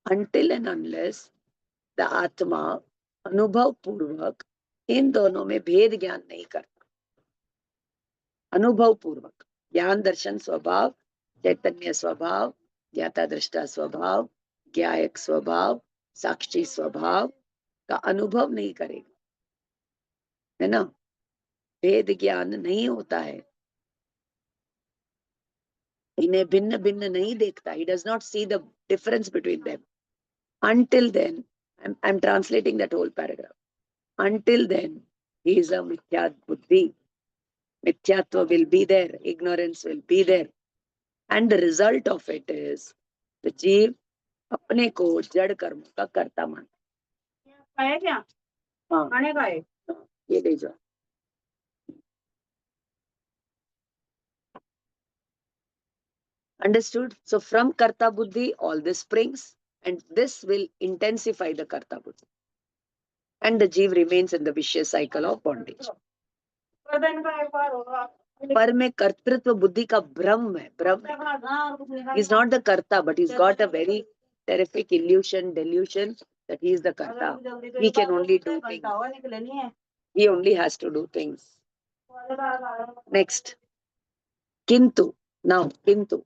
until and unless the Atma अनुभव पूर्वक इन दोनों में भेद ज्ञान नहीं करता. अनुभव पूर्वक ज्ञान दर्शन स्वभाव, चैतन्य स्वभाव, ज्ञाता दृष्टा स्वभाव, ज्ञायक स्वभाव, साक्षी स्वभाव का अनुभव नहीं करेगा, है ना. भेद ज्ञान नहीं होता है. इन्हें भिन्न भिन्न नहीं देखता. He does not see the difference between them. Until then, I'm translating that whole paragraph. Until then, he is a mithyat buddhi. Mithyatva will be there, ignorance will be there. And the result of it is, the जीव अपने को जड़ कर्म का कर्ता मानता है. क्या? हाँ. खाने का है. ये ले जाओ. Understood? So from Karta Buddhi, all this springs, and this will intensify the Karta Buddhi. And the Jeev remains in the vicious cycle of bondage. पर में कर्तृत्व बुद्धि का भ्रम है. भ्रम. He's not the Karta, but he's got a very terrific illusion, delusion that he is the Karta. He can only do things. He only has to do things. Next. Kintu. Now, Kintu.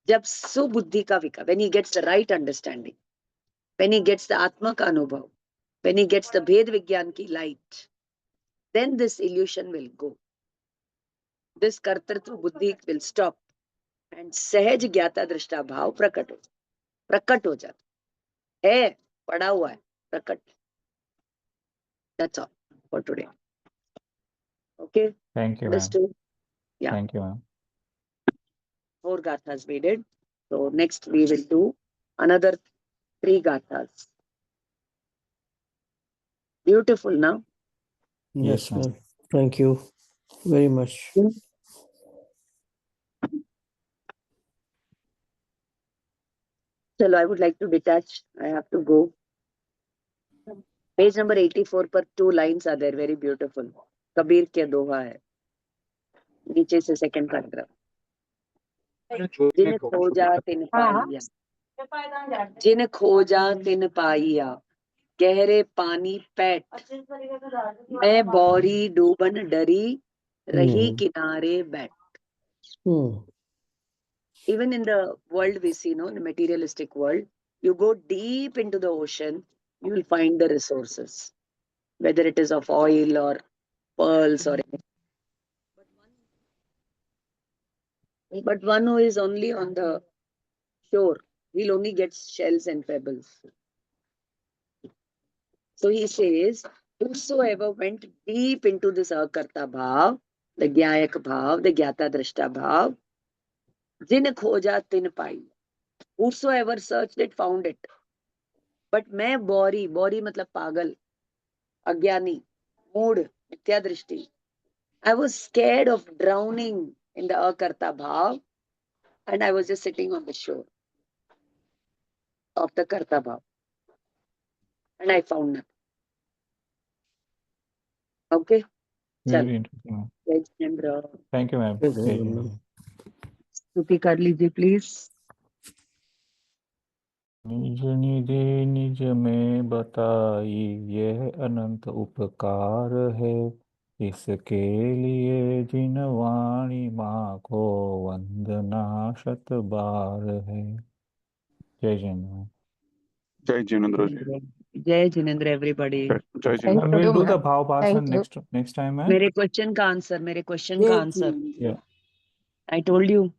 जब सुबुद्धि का विकास, when he gets the right understanding, when he gets the आत्मा का अनुभव, when he gets the भेद विज्ञान की light, then this illusion will go. This कर्तृत्व बुद्धि will stop and सहज ज्ञाता दृष्टा भाव प्रकट हो जाता है. पड़ा हुआ है, प्रकट. That's all for today. Okay. Thank you, ma'am. Understood? Yeah. Thank you, ma'am. 4 gathas we did. So next we will do another 3 gathas. Beautiful now. Yes, Yes, ma'am. Thank you very much. Chalo, I would like to detach. I have to go. Page number 84 पर 2 lines are there, very beautiful. Kabir के दोहा है. नीचे से second paragraph. जिन खोजा तिन पाइया, जिन खोजा तिन पाइया, गहरे पानी पैठ, मैं बौरी डूबन डरी, रही किनारे बैठ. Even in the world we see, no, in the materialistic world, you go deep into the ocean, you will find the resources, whether it is of oil or pearls or anything. But one who is only on the shore, he'll only get shells and pebbles. So he says, whosoever went deep into this akarta bhav, the gyayak bhav, the gyata drashta bhav, jin khoja tin pai. Whosoever searched it, found it. But मैं बोरी मतलब पागल, अज्ञानी, mood, मिथ्या दृष्टि. I was scared of drowning in the akarta bhav, and I was just sitting on the shore of the karta bhav, and I found nothing. Okay. Very interesting, ma'am. Jai Jinendra. Thank you, ma'am. जय Jai Jinendra. Jinendra. स्तुति कर लीजिए please. निज निधि निज में बताई यह अनंत उपकार है, इसके लिए जिन वाणी माँ को वंदना शत बार है. जय जिनेंद्र. Jai Jinendra ji. जय Jinendra everybody. Jai Thank And Jinendra. we'll you, do the ma'am. bhav Thank bhasan you. next time, ma'am. मेरे क्वेश्चन का answer. Yeah. I told you,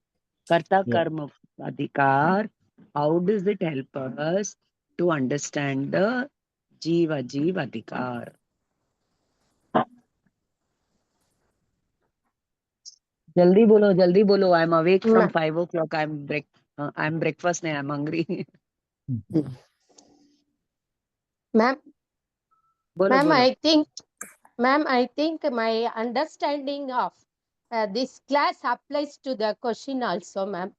कर्ता Yeah. कर्म अधिकार. How does it help us to understand the जीव अधिकार? जल्दी बोलो. I'm awake from 5 o'clock. I'm breakfast. I'm hungry. Ma'am, बोलो. ma'am, I think my understanding of this class applies to the question also, ma'am.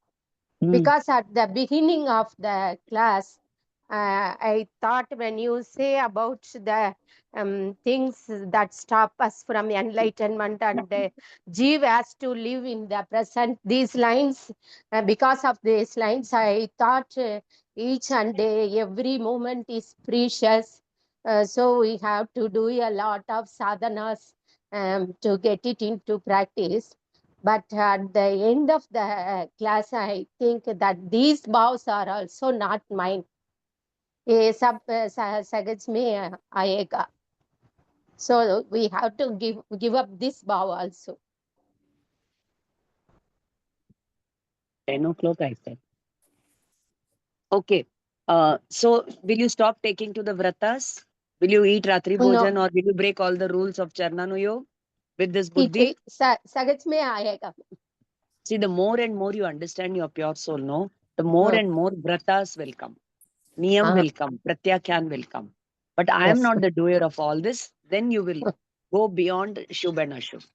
Because at the beginning of the class, I thought when you say about the things that stop us from enlightenment and Jeev has to live in the present, these lines, because of these lines, I thought each and every moment is precious. So we have to do a lot of sadhanas to get it into practice. But at the end of the class, I think that these vows are also not mine. ये सब सहज में आएगा. So we have to give up this vow also. 10 o'clock, I said. Okay. So will you stop taking to the vratas? Will you eat Ratri Bhojan or will you break all the rules of Charnanuyog with this buddhi? सहज में आएगा. See, the more and more you understand your pure soul, no, the more and more vratas will come. Niyam will come. Pratyakyan will come. But I am not the doer of all this. Then you will go beyond Shubh and Ashubh.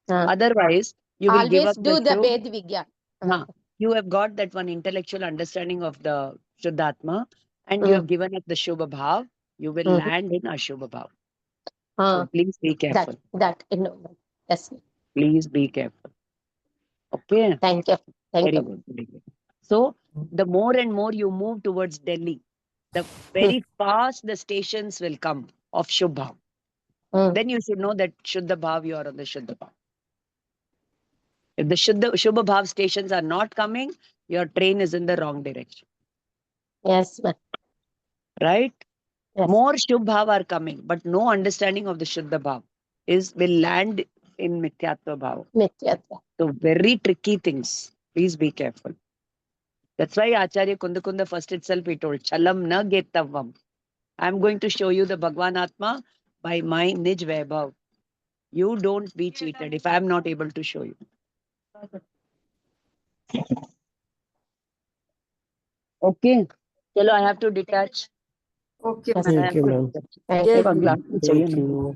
Otherwise, you will give Always up do the Shubh. Ved Vigyan. You have got that one intellectual understanding of the Shuddhatma and you have given up the Shubha Bhav. You will land in Ashubha Bhav. So please be careful. Yes. Please be careful. Okay. Thank you. Very good. Very good. So the more and more you move towards Delhi, the very fast the stations will come of Shubha. Then you should know that Shuddha Bhav, you are on the Shuddha Bhav. If the Shubha Bhav stations are not coming, your train is in the wrong direction. Yes, ma'am. Right? Yes. More Shubha Bhav are coming, but no understanding of the Shuddha Bhav will land in Mithyatva Bhav. Mithyatva. So very tricky things. Please be careful. That's why Acharya Kundakunda first itself he told, Chalam na getavam. I'm going to show you the Bhagwan Atma by my Nij Vaibhav. You don't be cheated if I'm not able to show you. Okay. Chalo, I have to detach. Okay, Yes. ma'am. Thank you, ma'am. Thank Jai you. Thank you.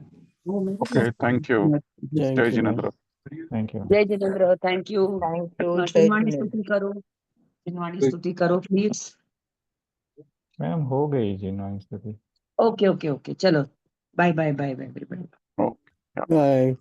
Okay, thank you. Thank Jai you, ma'am. Jinendra. Thank you. Jai Jinendra, thank you. Thank you. Jai Chinwani Jinendra. Stuti karo. Chinwani Stuti karo, please. Ma'am, हो गई जी noise. Okay. Chalo. Bye, everybody. Okay. Bye.